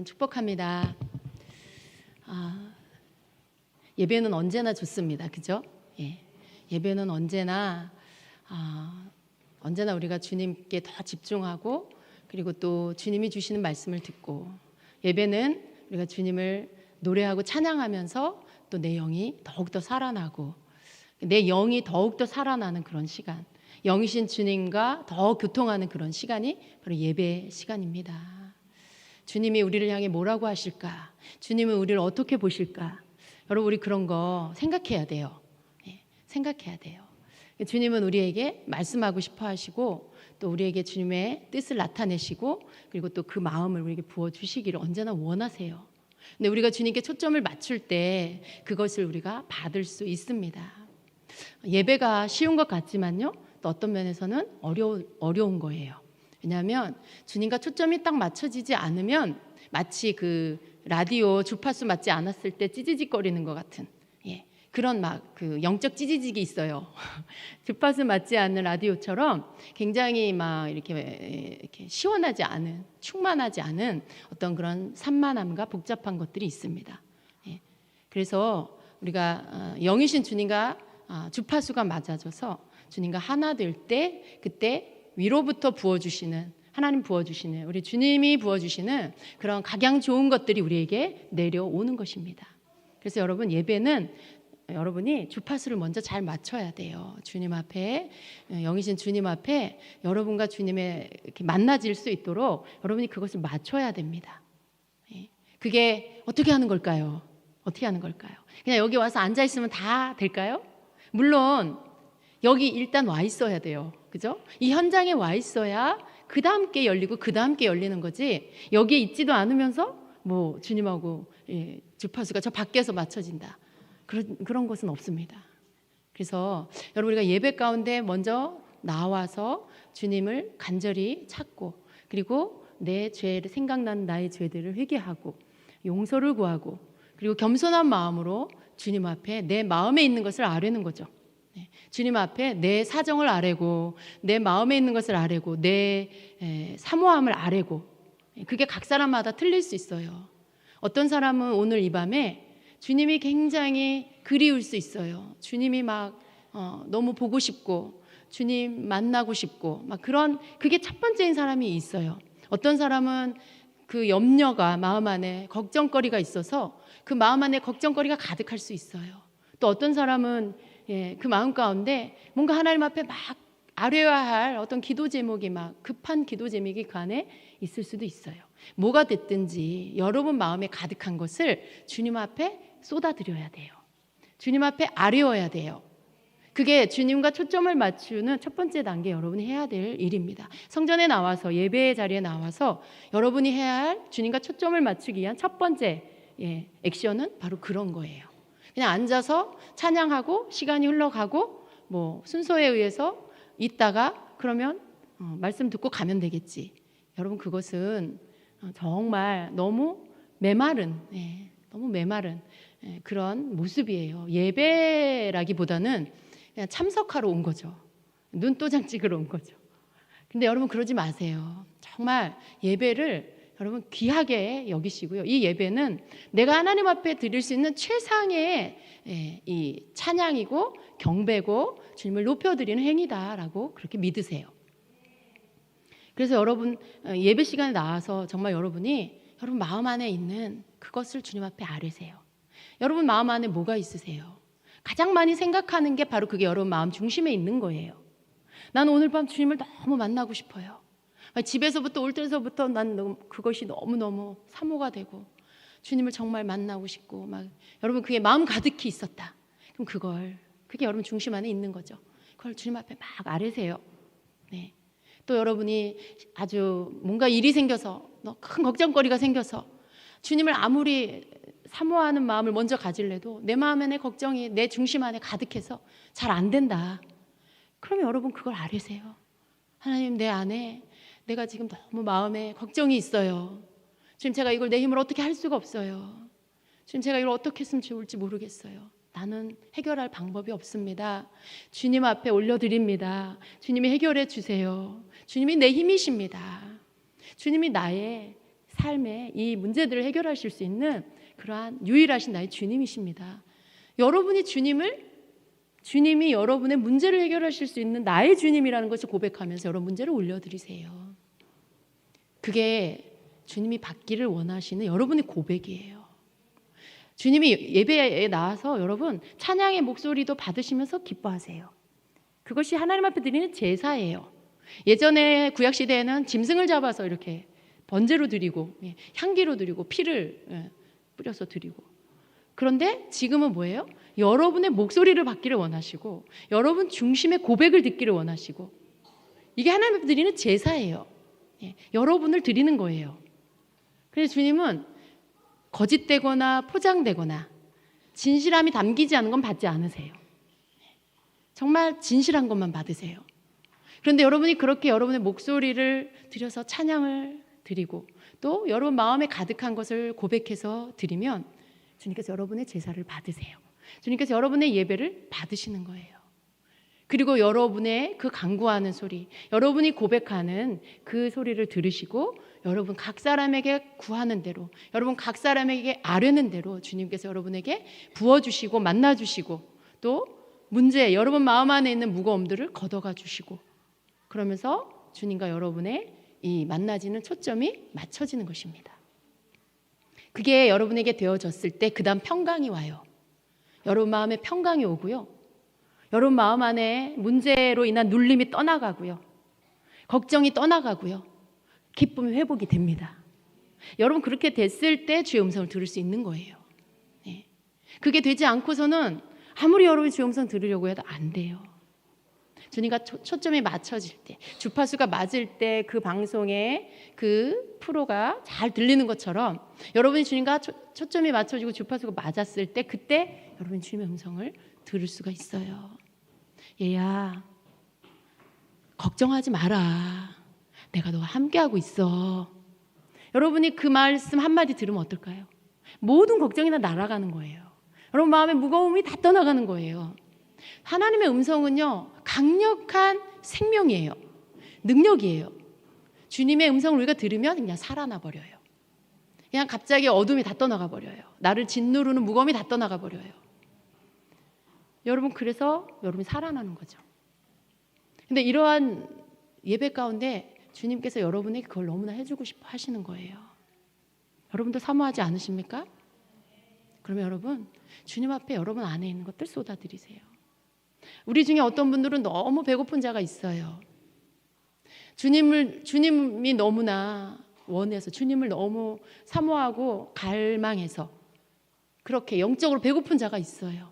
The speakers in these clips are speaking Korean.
여러분 축복합니다. 예배는 언제나 좋습니다. 그죠? 예배는 언제나 우리가 주님께 더 집중하고 그리고 또 주님이 주시는 말씀을 듣고 예배는 우리가 주님을 노래하고 찬양하면서 또 내 영이 더욱더 살아나고 내 영이 더욱더 살아나는 그런 시간, 영이신 주님과 더 교통하는 그런 시간이 바로 예배 시간입니다. 주님이 우리를 향해 뭐라고 하실까? 주님은 우리를 어떻게 보실까? 여러분 우리 그런 거 생각해야 돼요. 생각해야 돼요. 주님은 우리에게 말씀하고 싶어 하시고 또 우리에게 주님의 뜻을 나타내시고 그리고 또 그 마음을 우리에게 부어주시기를 언제나 원하세요. 근데 우리가 주님께 초점을 맞출 때 그것을 우리가 받을 수 있습니다. 예배가 쉬운 것 같지만요, 또 어떤 면에서는 어려운 거예요. 왜냐하면 주님과 초점이 딱 맞춰지지 않으면 마치 그 라디오 주파수 맞지 않았을 때 찌지직거리는 것 같은 그런 그 영적 찌지직이 있어요. 주파수 맞지 않는 라디오처럼 굉장히 막 이렇게 시원하지 않은, 충만하지 않은 어떤 그런 산만함과 복잡한 것들이 있습니다. 그래서 우리가 영이신 주님과 주파수가 맞아져서 주님과 하나 될 때 그때 위로부터 부어주시는 하나님 부어주시는 우리 주님이 부어주시는 그런 각양 좋은 것들이 우리에게 내려오는 것입니다. 그래서 여러분 예배는 여러분이 주파수를 먼저 잘 맞춰야 돼요. 주님 앞에 영이신 주님 앞에 여러분과 주님의 이렇게 만나질 수 있도록 여러분이 그것을 맞춰야 됩니다. 그게 어떻게 하는 걸까요? 어떻게 하는 걸까요? 그냥 여기 와서 앉아 있으면 다 될까요? 물론 여기 일단 와 있어야 돼요. 그죠? 이 현장에 와 있어야 그 다음 게 열리고 그 다음 게 열리는 거지 여기에 있지도 않으면서 뭐 주님하고 주파수가 저 밖에서 맞춰진다. 그런 것은 없습니다. 그래서 여러분 우리가 예배 가운데 먼저 나와서 주님을 간절히 찾고 그리고 내 죄를 생각나는 나의 죄들을 회개하고 용서를 구하고 그리고 겸손한 마음으로 주님 앞에 내 마음에 있는 것을 아뢰는 거죠. 주님 앞에 내 사정을 아뢰고 내 마음에 있는 것을 아뢰고 내 사모함을 아뢰고 그게 각 사람마다 틀릴 수 있어요. 어떤 사람은 오늘 이 밤에 주님이 굉장히 그리울 수 있어요. 주님이 막 너무 보고 싶고 주님 만나고 싶고 막 그게 첫 번째인 사람이 있어요. 어떤 사람은 그 염려가 마음 안에 걱정거리가 있어서 그 마음 안에 걱정거리가 가득할 수 있어요. 또 어떤 사람은 그 마음 가운데 뭔가 하나님 앞에 막 아뢰어야 할 어떤 기도 제목이 막 급한 기도 제목이 그 안에 있을 수도 있어요. 뭐가 됐든지 여러분 마음에 가득한 것을 주님 앞에 쏟아드려야 돼요. 주님 앞에 아뢰어야 돼요. 그게 주님과 초점을 맞추는 첫 번째 단계 여러분이 해야 될 일입니다. 성전에 나와서 예배의 자리에 나와서 여러분이 해야 할 주님과 초점을 맞추기 위한 첫 번째 액션은 바로 그런 거예요. 그냥 앉아서 찬양하고 시간이 흘러가고 뭐 순서에 의해서 있다가 그러면 말씀 듣고 가면 되겠지. 여러분 그것은 정말 너무 메마른 그런 모습이에요. 예배라기보다는 그냥 참석하러 온 거죠. 눈도장 찍으러 온 거죠. 근데 여러분 그러지 마세요. 정말 예배를 여러분 귀하게 여기시고요. 이 예배는 내가 하나님 앞에 드릴 수 있는 최상의 이 찬양이고 경배고 주님을 높여드리는 행위다라고 그렇게 믿으세요. 그래서 여러분 예배 시간에 나와서 정말 여러분 마음 안에 있는 그것을 주님 앞에 아뢰세요. 여러분 마음 안에 뭐가 있으세요? 가장 많이 생각하는 게 바로 그게 여러분 마음 중심에 있는 거예요. 나는 오늘 밤 주님을 너무 만나고 싶어요. 집에서부터 올 때서부터 난 그것이 너무너무 사모가 되고 주님을 정말 만나고 싶고 여러분 그게 마음 가득히 있었다. 그럼 그게 여러분 중심 안에 있는 거죠. 그걸 주님 앞에 막 아뢰세요. 또 여러분이 아주 뭔가 일이 생겨서 큰 걱정거리가 생겨서 주님을 아무리 사모하는 마음을 먼저 가질래도 내 마음 안에 걱정이 내 중심 안에 가득해서 잘 안 된다. 그러면 여러분 그걸 아뢰세요. 하나님 내 안에 내가 지금 너무 마음에 걱정이 있어요. 지금 제가 이걸 내 힘으로 어떻게 할 수가 없어요. 지금 제가 이걸 어떻게 했으면 좋을지 모르겠어요. 나는 해결할 방법이 없습니다. 주님 앞에 올려드립니다. 주님이 해결해 주세요. 주님이 내 힘이십니다. 주님이 나의 삶에 이 문제들을 해결하실 수 있는 그러한 유일하신 나의 주님이십니다. 주님이 여러분의 문제를 해결하실 수 있는 나의 주님이라는 것을 고백하면서 여러분 문제를 올려드리세요. 그게 주님이 받기를 원하시는 여러분의 고백이에요. 주님이 예배에 나와서 여러분 찬양의 목소리도 받으시면서 기뻐하세요. 그것이 하나님 앞에 드리는 제사예요. 예전에 구약시대에는 짐승을 잡아서 이렇게 번제로 드리고 향기로 드리고 피를 뿌려서 드리고, 그런데 지금은 뭐예요? 여러분의 목소리를 받기를 원하시고 여러분 중심의 고백을 듣기를 원하시고, 이게 하나님 앞에 드리는 제사예요. 여러분을 드리는 거예요. 그래서 주님은 거짓되거나 포장되거나 진실함이 담기지 않은 건 받지 않으세요. 정말 진실한 것만 받으세요. 그런데 여러분이 그렇게 여러분의 목소리를 들여서 찬양을 드리고 또 여러분 마음에 가득한 것을 고백해서 드리면 주님께서 여러분의 제사를 받으세요. 주님께서 여러분의 예배를 받으시는 거예요. 그리고 여러분의 그 간구하는 소리, 여러분이 고백하는 그 소리를 들으시고 여러분 각 사람에게 구하는 대로, 여러분 각 사람에게 아뢰는 대로 주님께서 여러분에게 부어주시고 만나주시고 또 문제, 여러분 마음 안에 있는 무거움들을 걷어가 주시고, 그러면서 주님과 여러분의 이 만나지는 초점이 맞춰지는 것입니다. 그게 여러분에게 되어졌을 때 그 다음 평강이 와요. 여러분 마음에 평강이 오고요. 여러분 마음 안에 문제로 인한 눌림이 떠나가고요. 걱정이 떠나가고요. 기쁨이 회복이 됩니다. 여러분 그렇게 됐을 때 주의 음성을 들을 수 있는 거예요. 그게 되지 않고서는 아무리 여러분이 주의 음성 들으려고 해도 안 돼요. 주님과 초점이 맞춰질 때, 주파수가 맞을 때 그 방송에 그 프로가 잘 들리는 것처럼 여러분이 주님과 초점이 맞춰지고 주파수가 맞았을 때 그때 여러분이 주님의 음성을 들을 수가 있어요. 얘야, 걱정하지 마라. 내가 너와 함께하고 있어. 여러분이 그 말씀 한마디 들으면 어떨까요? 모든 걱정이 다 날아가는 거예요. 여러분 마음의 무거움이 다 떠나가는 거예요. 하나님의 음성은요, 강력한 생명이에요. 능력이에요. 주님의 음성을 우리가 들으면 그냥 살아나 버려요. 그냥 갑자기 어둠이 다 떠나가 버려요. 나를 짓누르는 무거움이 다 떠나가 버려요. 여러분 그래서 여러분이 살아나는 거죠. 근데 이러한 예배 가운데 주님께서 여러분에게 그걸 너무나 해주고 싶어 하시는 거예요. 여러분도 사모하지 않으십니까? 그러면 여러분 주님 앞에 여러분 안에 있는 것들 쏟아드리세요. 우리 중에 어떤 분들은 너무 배고픈 자가 있어요. 주님이 너무나 원해서, 주님을 너무 사모하고 갈망해서 그렇게 영적으로 배고픈 자가 있어요.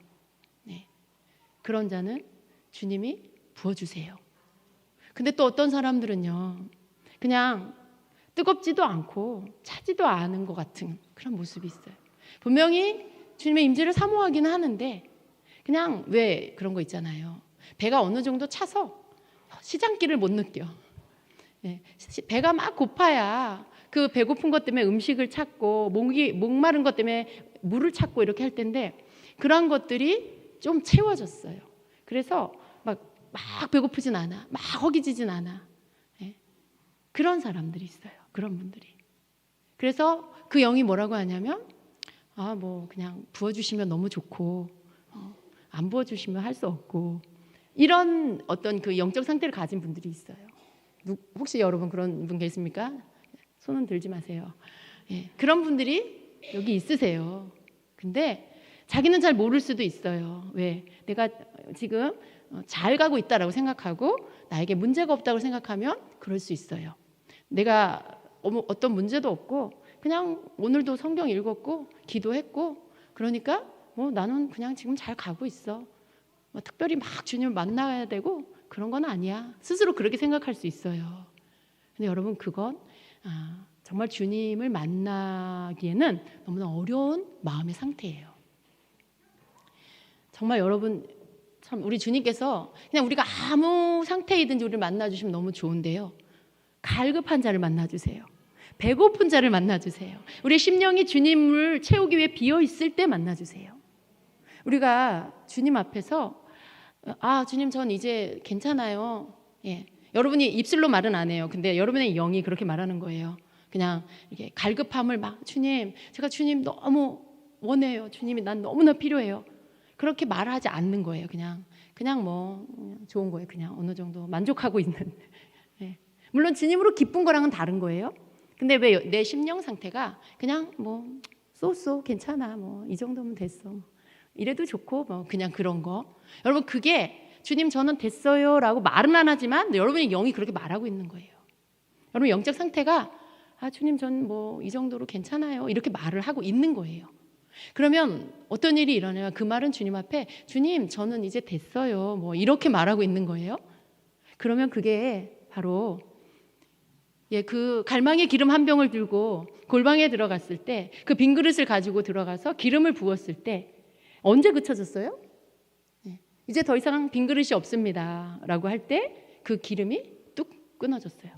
그런 자는 주님이 부어주세요. 근데 또 어떤 사람들은요, 그냥 뜨겁지도 않고 차지도 않은 것 같은 그런 모습이 있어요. 분명히 주님의 임재를 사모하기는 하는데 그냥 왜 그런 거 있잖아요. 배가 어느 정도 차서 시장길을 못 느껴. 배가 막 고파야 그 배고픈 것 때문에 음식을 찾고 목마른 것 때문에 물을 찾고 이렇게 할 텐데 그런 것들이 좀 채워졌어요. 그래서 막 배고프진 않아. 막 허기지진 않아. 그런 사람들이 있어요. 그런 분들이. 그래서 그 영이 뭐라고 하냐면 그냥 부어주시면 너무 좋고 안 부어주시면 할 수 없고, 이런 어떤 그 영적 상태를 가진 분들이 있어요. 혹시 여러분 그런 분 계십니까? 손은 들지 마세요. 그런 분들이 여기 있으세요. 근데 자기는 잘 모를 수도 있어요. 왜? 내가 지금 잘 가고 있다라고 생각하고 나에게 문제가 없다고 생각하면 그럴 수 있어요. 내가 어떤 문제도 없고 그냥 오늘도 성경 읽었고 기도했고 그러니까 나는 그냥 지금 잘 가고 있어. 특별히 막 주님을 만나야 되고 그런 건 아니야. 스스로 그렇게 생각할 수 있어요. 근데 여러분 그건 정말 주님을 만나기에는 너무나 어려운 마음의 상태예요. 정말 여러분 참 우리 주님께서 그냥 우리가 아무 상태이든지 우리를 만나주시면 너무 좋은데요. 갈급한 자를 만나주세요. 배고픈 자를 만나주세요. 우리의 심령이 주님을 채우기 위해 비어있을 때 만나주세요. 우리가 주님 앞에서 주님 전 이제 괜찮아요. 여러분이 입술로 말은 안 해요. 근데 여러분의 영이 그렇게 말하는 거예요. 그냥 이렇게 갈급함을 막 주님, 제가 주님 너무 원해요. 주님이 난 너무나 필요해요. 그렇게 말하지 않는 거예요. 그냥 뭐 좋은 거예요. 그냥 어느 정도 만족하고 있는. 예. 물론 주님으로 기쁜 거랑은 다른 거예요. 근데 왜 내 심령 상태가 그냥 뭐 쏘 괜찮아. 뭐 이 정도면 됐어. 이래도 좋고 뭐 그냥 그런 거. 여러분 그게 주님 저는 됐어요라고 말은 안 하지만 여러분의 영이 그렇게 말하고 있는 거예요. 여러분 영적 상태가 주님 전 뭐 이 정도로 괜찮아요. 이렇게 말을 하고 있는 거예요. 그러면 어떤 일이 일어나요? 그 말은 주님 앞에 주님 저는 이제 됐어요. 뭐 이렇게 말하고 있는 거예요. 그러면 그게 바로 그 갈망의 기름 한 병을 들고 골방에 들어갔을 때 그 빈 그릇을 가지고 들어가서 기름을 부었을 때 언제 그쳐졌어요? 이제 더 이상 빈 그릇이 없습니다 라고 할 때 그 기름이 뚝 끊어졌어요.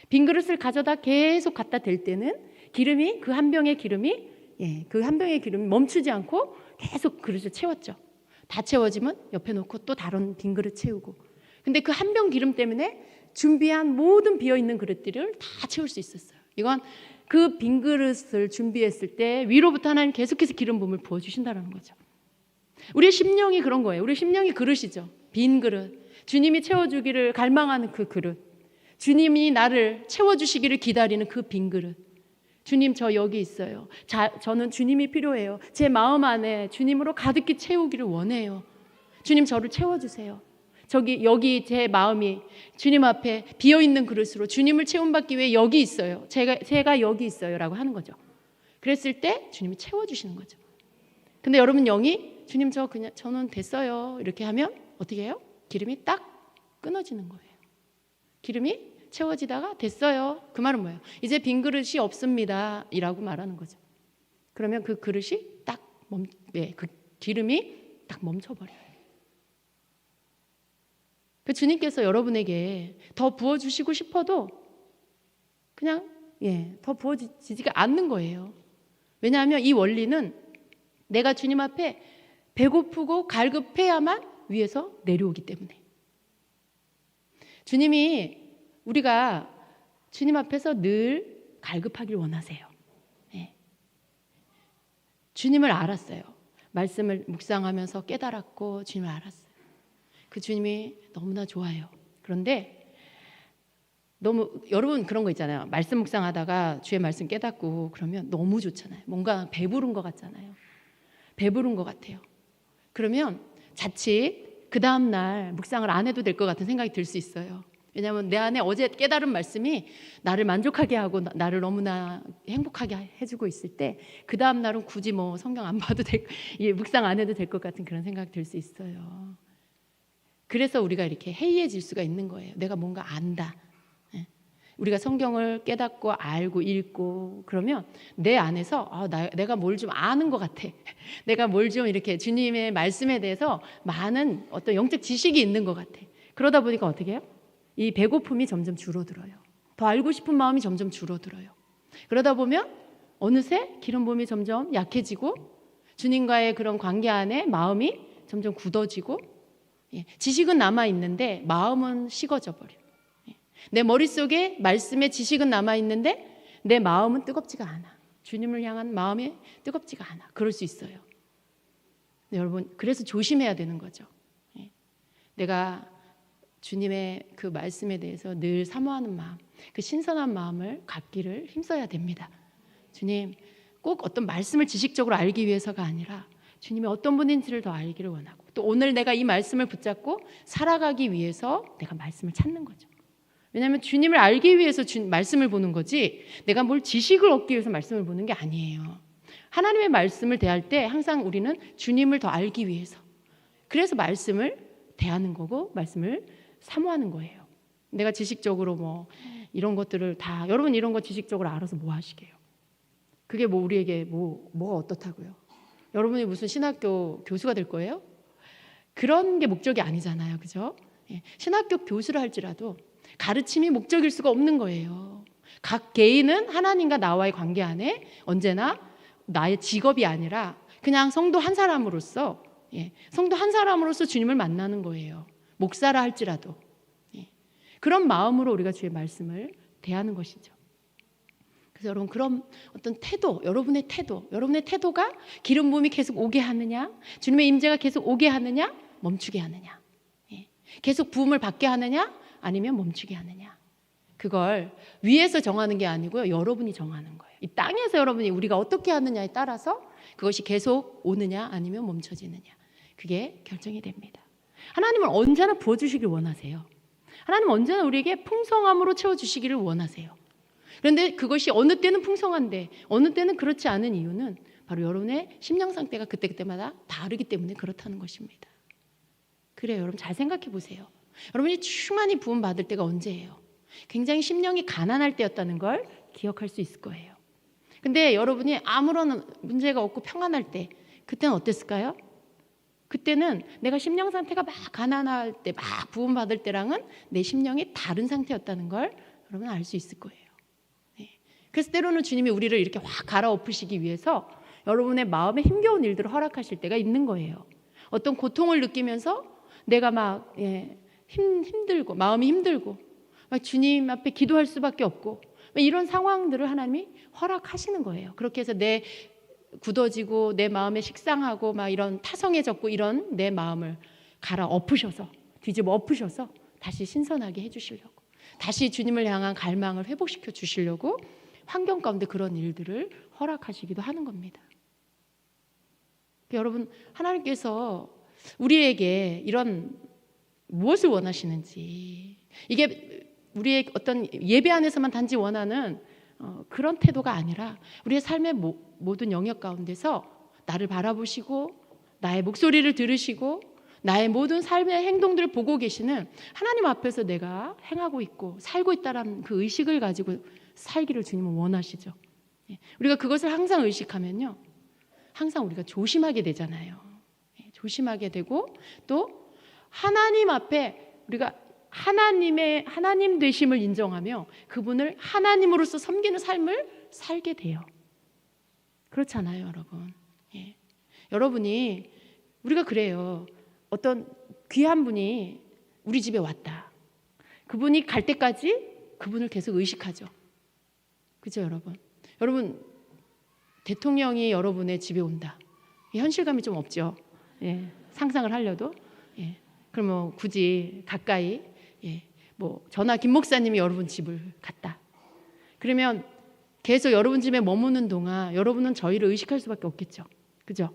빈 그릇을 가져다 계속 갖다 댈 때는 기름이 그 한 병의 기름이 멈추지 않고 계속 그릇을 채웠죠. 다 채워지면 옆에 놓고 또 다른 빈 그릇 채우고. 근데 그 한 병 기름 때문에 준비한 모든 비어있는 그릇들을 다 채울 수 있었어요. 이건 그 빈 그릇을 준비했을 때 위로부터 하나님 계속해서 기름 부음을 부어주신다는 거죠. 우리의 심령이 그런 거예요. 우리의 심령이 그릇이죠. 빈 그릇. 주님이 채워주기를 갈망하는 그 그릇. 주님이 나를 채워주시기를 기다리는 그 빈 그릇. 주님 저 여기 있어요. 저는 주님이 필요해요. 제 마음 안에 주님으로 가득히 채우기를 원해요. 주님 저를 채워주세요. 여기 제 마음이 주님 앞에 비어있는 그릇으로 주님을 채움받기 위해 여기 있어요. 제가 여기 있어요 라고 하는 거죠. 그랬을 때 주님이 채워주시는 거죠. 근데 여러분 영이 주님 저는 됐어요 이렇게 하면 어떻게 해요? 기름이 딱 끊어지는 거예요. 기름이 채워지다가 됐어요. 그 말은 뭐예요? 이제 빈 그릇이 없습니다 이라고 말하는 거죠. 그러면 그 그릇이 그 기름이 딱 멈춰버려요. 그 주님께서 여러분에게 더 부어주시고 싶어도 그냥 더 부어지지가 않는 거예요. 왜냐하면 이 원리는 내가 주님 앞에 배고프고 갈급해야만 위에서 내려오기 때문에. 우리가 주님 앞에서 늘 갈급하길 원하세요. 주님을 알았어요. 말씀을 묵상하면서 깨달았고 주님을 알았어요. 그 주님이 너무나 좋아요. 그런데 여러분 그런 거 있잖아요. 말씀 묵상하다가 주의 말씀 깨닫고 그러면 너무 좋잖아요. 뭔가 배부른 것 같잖아요. 배부른 것 같아요. 그러면 자칫 그 다음 날 묵상을 안 해도 될 것 같은 생각이 들 수 있어요. 왜냐하면 내 안에 어제 깨달은 말씀이 나를 만족하게 하고 나를 너무나 행복하게 해주고 있을 때 그 다음 날은 굳이 뭐 성경 안 봐도 묵상 안 해도 될 것 같은 그런 생각이 들 수 있어요. 그래서 우리가 이렇게 해이해질 수가 있는 거예요. 내가 뭔가 안다. 우리가 성경을 깨닫고 알고 읽고 그러면 내 안에서 내가 뭘 좀 아는 것 같아. 내가 뭘 좀 이렇게 주님의 말씀에 대해서 많은 어떤 영적 지식이 있는 것 같아. 그러다 보니까 어떻게 해요? 이 배고픔이 점점 줄어들어요. 더 알고 싶은 마음이 점점 줄어들어요. 그러다 보면 어느새 기름 부음이 점점 약해지고 주님과의 그런 관계 안에 마음이 점점 굳어지고 지식은 남아있는데 마음은 식어져 버려요. 내 머릿속에 말씀의 지식은 남아있는데 내 마음은 뜨겁지가 않아. 주님을 향한 마음이 뜨겁지가 않아. 그럴 수 있어요. 여러분 그래서 조심해야 되는 거죠. 내가 주님의 그 말씀에 대해서 늘 사모하는 마음, 그 신선한 마음을 갖기를 힘써야 됩니다. 주님 꼭 어떤 말씀을 지식적으로 알기 위해서가 아니라 주님이 어떤 분인지를 더 알기를 원하고 또 오늘 내가 이 말씀을 붙잡고 살아가기 위해서 내가 말씀을 찾는 거죠. 왜냐하면 주님을 알기 위해서 말씀을 보는 거지 내가 뭘 지식을 얻기 위해서 말씀을 보는 게 아니에요. 하나님의 말씀을 대할 때 항상 우리는 주님을 더 알기 위해서 그래서 말씀을 대하는 거고 말씀을 사모하는 거예요. 내가 지식적으로 뭐 이런 것들을 다 여러분 이런 거 지식적으로 알아서 뭐 하시게요? 그게 뭐 우리에게 뭐가 어떻다고요? 여러분이 무슨 신학교 교수가 될 거예요? 그런 게 목적이 아니잖아요. 그죠? 신학교 교수를 할지라도 가르침이 목적일 수가 없는 거예요. 각 개인은 하나님과 나와의 관계 안에 언제나 나의 직업이 아니라 그냥 성도 한 사람으로서 주님을 만나는 거예요. 목사라 할지라도 그런 마음으로 우리가 주의 말씀을 대하는 것이죠. 그래서 여러분 그런 어떤 태도, 여러분의 태도가 기름 부음이 계속 오게 하느냐, 주님의 임재가 계속 오게 하느냐, 멈추게 하느냐, 계속 부음을 받게 하느냐, 아니면 멈추게 하느냐. 그걸 위에서 정하는 게 아니고요, 여러분이 정하는 거예요. 이 땅에서 여러분이 우리가 어떻게 하느냐에 따라서 그것이 계속 오느냐 아니면 멈춰지느냐, 그게 결정이 됩니다. 하나님은 언제나 부어주시길 원하세요. 하나님은 언제나 우리에게 풍성함으로 채워주시기를 원하세요. 그런데 그것이 어느 때는 풍성한데 어느 때는 그렇지 않은 이유는 바로 여러분의 심령 상태가 그때그때마다 다르기 때문에 그렇다는 것입니다. 그래요. 여러분 잘 생각해 보세요. 여러분이 충만히 부음 받을 때가 언제예요? 굉장히 심령이 가난할 때였다는 걸 기억할 수 있을 거예요. 근데 여러분이 아무런 문제가 없고 평안할 때, 그때는 어땠을까요? 그때는 내가 심령 상태가 막 가난할 때, 막 부음 받을 때랑은 내 심령이 다른 상태였다는 걸 여러분 알 수 있을 거예요. 그래서 때로는 주님이 우리를 이렇게 확 갈아엎으시기 위해서 여러분의 마음에 힘겨운 일들을 허락하실 때가 있는 거예요. 어떤 고통을 느끼면서 내가 막 힘들고 마음이 힘들고 막 주님 앞에 기도할 수밖에 없고 이런 상황들을 하나님이 허락하시는 거예요. 그렇게 해서 내 굳어지고 내 마음에 식상하고 막 이런 타성해졌고 이런 내 마음을 갈아엎으셔서, 뒤집어 엎으셔서 다시 신선하게 해주시려고, 다시 주님을 향한 갈망을 회복시켜 주시려고 환경 가운데 그런 일들을 허락하시기도 하는 겁니다. 여러분, 하나님께서 우리에게 이런 무엇을 원하시는지, 이게 우리의 어떤 예배 안에서만 단지 원하는 그런 태도가 아니라 우리의 삶의 모든 영역 가운데서 나를 바라보시고 나의 목소리를 들으시고 나의 모든 삶의 행동들을 보고 계시는 하나님 앞에서 내가 행하고 있고 살고 있다는 그 의식을 가지고 살기를 주님은 원하시죠. 우리가 그것을 항상 의식하면요, 항상 우리가 조심하게 되잖아요. 조심하게 되고 또 하나님 앞에 우리가 하나님 되심을 인정하며 그분을 하나님으로서 섬기는 삶을 살게 돼요. 그렇잖아요, 여러분. 여러분이, 우리가 그래요. 어떤 귀한 분이 우리 집에 왔다. 그분이 갈 때까지 그분을 계속 의식하죠. 그죠, 여러분? 여러분, 대통령이 여러분의 집에 온다. 현실감이 좀 없죠. 상상을 하려도. 그럼 뭐 굳이 가까이, 뭐 전하 김 목사님이 여러분 집을 갔다. 그러면 계속 여러분 집에 머무는 동안 여러분은 저희를 의식할 수밖에 없겠죠. 그죠?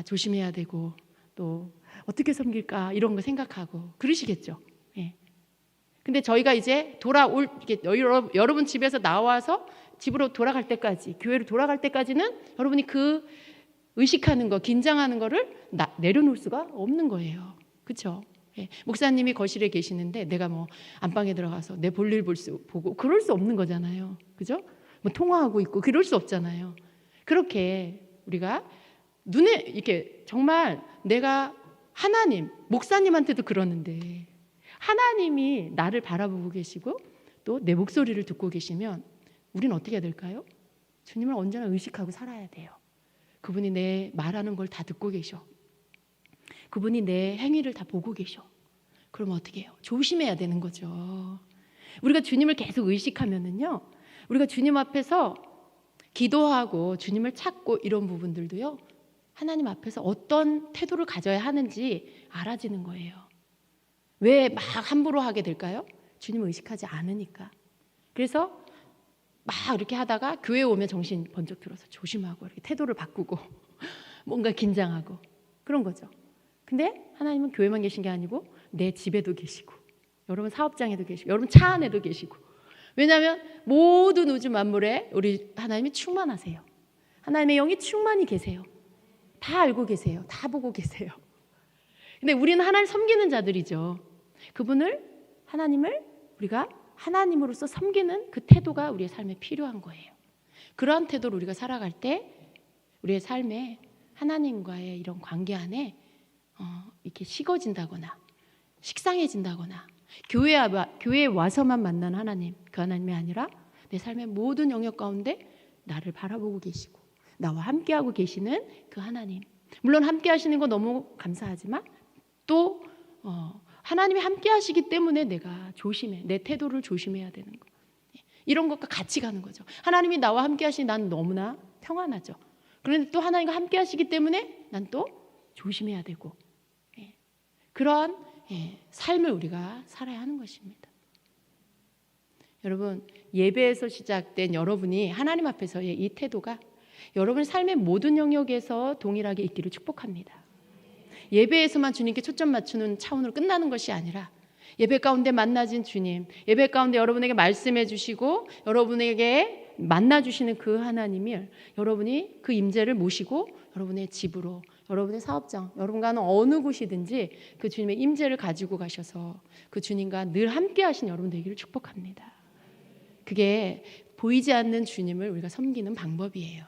조심해야 되고 또 어떻게 섬길까 이런 거 생각하고 그러시겠죠. 근데 저희가 이제 여러분 집에서 나와서 집으로 돌아갈 때까지, 교회로 돌아갈 때까지는 여러분이 그 의식하는 거, 긴장하는 거를 내려놓을 수가 없는 거예요. 그렇죠? 목사님이 거실에 계시는데 내가 뭐 안방에 들어가서 내 볼일 보고 그럴 수 없는 거잖아요. 그죠? 뭐 통화하고 있고 그럴 수 없잖아요. 그렇게 우리가 눈에 이렇게 정말 내가 하나님, 목사님한테도 그러는데 하나님이 나를 바라보고 계시고 또 내 목소리를 듣고 계시면 우리는 어떻게 해야 될까요? 주님을 언제나 의식하고 살아야 돼요. 그분이 내 말하는 걸 다 듣고 계셔. 그분이 내 행위를 다 보고 계셔. 그러면 어떻게 해요? 조심해야 되는 거죠. 우리가 주님을 계속 의식하면은요, 우리가 주님 앞에서 기도하고 주님을 찾고 이런 부분들도요, 하나님 앞에서 어떤 태도를 가져야 하는지 알아지는 거예요. 왜 막 함부로 하게 될까요? 주님을 의식하지 않으니까. 그래서 막 이렇게 하다가 교회 오면 정신 번쩍 들어서 조심하고 이렇게 태도를 바꾸고 뭔가 긴장하고 그런 거죠. 근데 하나님은 교회만 계신 게 아니고 내 집에도 계시고 여러분 사업장에도 계시고 여러분 차 안에도 계시고, 왜냐하면 모든 우주 만물에 우리 하나님이 충만하세요. 하나님의 영이 충만히 계세요. 다 알고 계세요. 다 보고 계세요. 근데 우리는 하나님 섬기는 자들이죠. 하나님을 우리가 하나님으로서 섬기는 그 태도가 우리의 삶에 필요한 거예요. 그러한 태도로 우리가 살아갈 때 우리의 삶에 하나님과의 이런 관계 안에 이렇게 식어진다거나 식상해진다거나 교회에 와서만 만난 하나님, 그 하나님이 아니라 내 삶의 모든 영역 가운데 나를 바라보고 계시고 나와 함께하고 계시는 그 하나님, 물론 함께하시는 거 너무 감사하지만 또 하나님이 함께하시기 때문에 내가 내 태도를 조심해야 되는 거. 이런 것과 같이 가는 거죠. 하나님이 나와 함께 하시니 난 너무나 평안하죠. 그런데 또 하나님과 함께 하시기 때문에 난 또 조심해야 되고, 그러한 삶을 우리가 살아야 하는 것입니다. 여러분, 예배에서 시작된 여러분이 하나님 앞에서의 이 태도가 여러분의 삶의 모든 영역에서 동일하게 있기를 축복합니다. 예배에서만 주님께 초점 맞추는 차원으로 끝나는 것이 아니라 예배 가운데 만나진 주님, 예배 가운데 여러분에게 말씀해 주시고 여러분에게 만나 주시는 그 하나님을 여러분이 그 임재를 모시고 여러분의 집으로, 여러분의 사업장, 여러분과 하는 어느 곳이든지 그 주님의 임재를 가지고 가셔서 그 주님과 늘 함께 하신 여러분 되기를 축복합니다. 그게 보이지 않는 주님을 우리가 섬기는 방법이에요.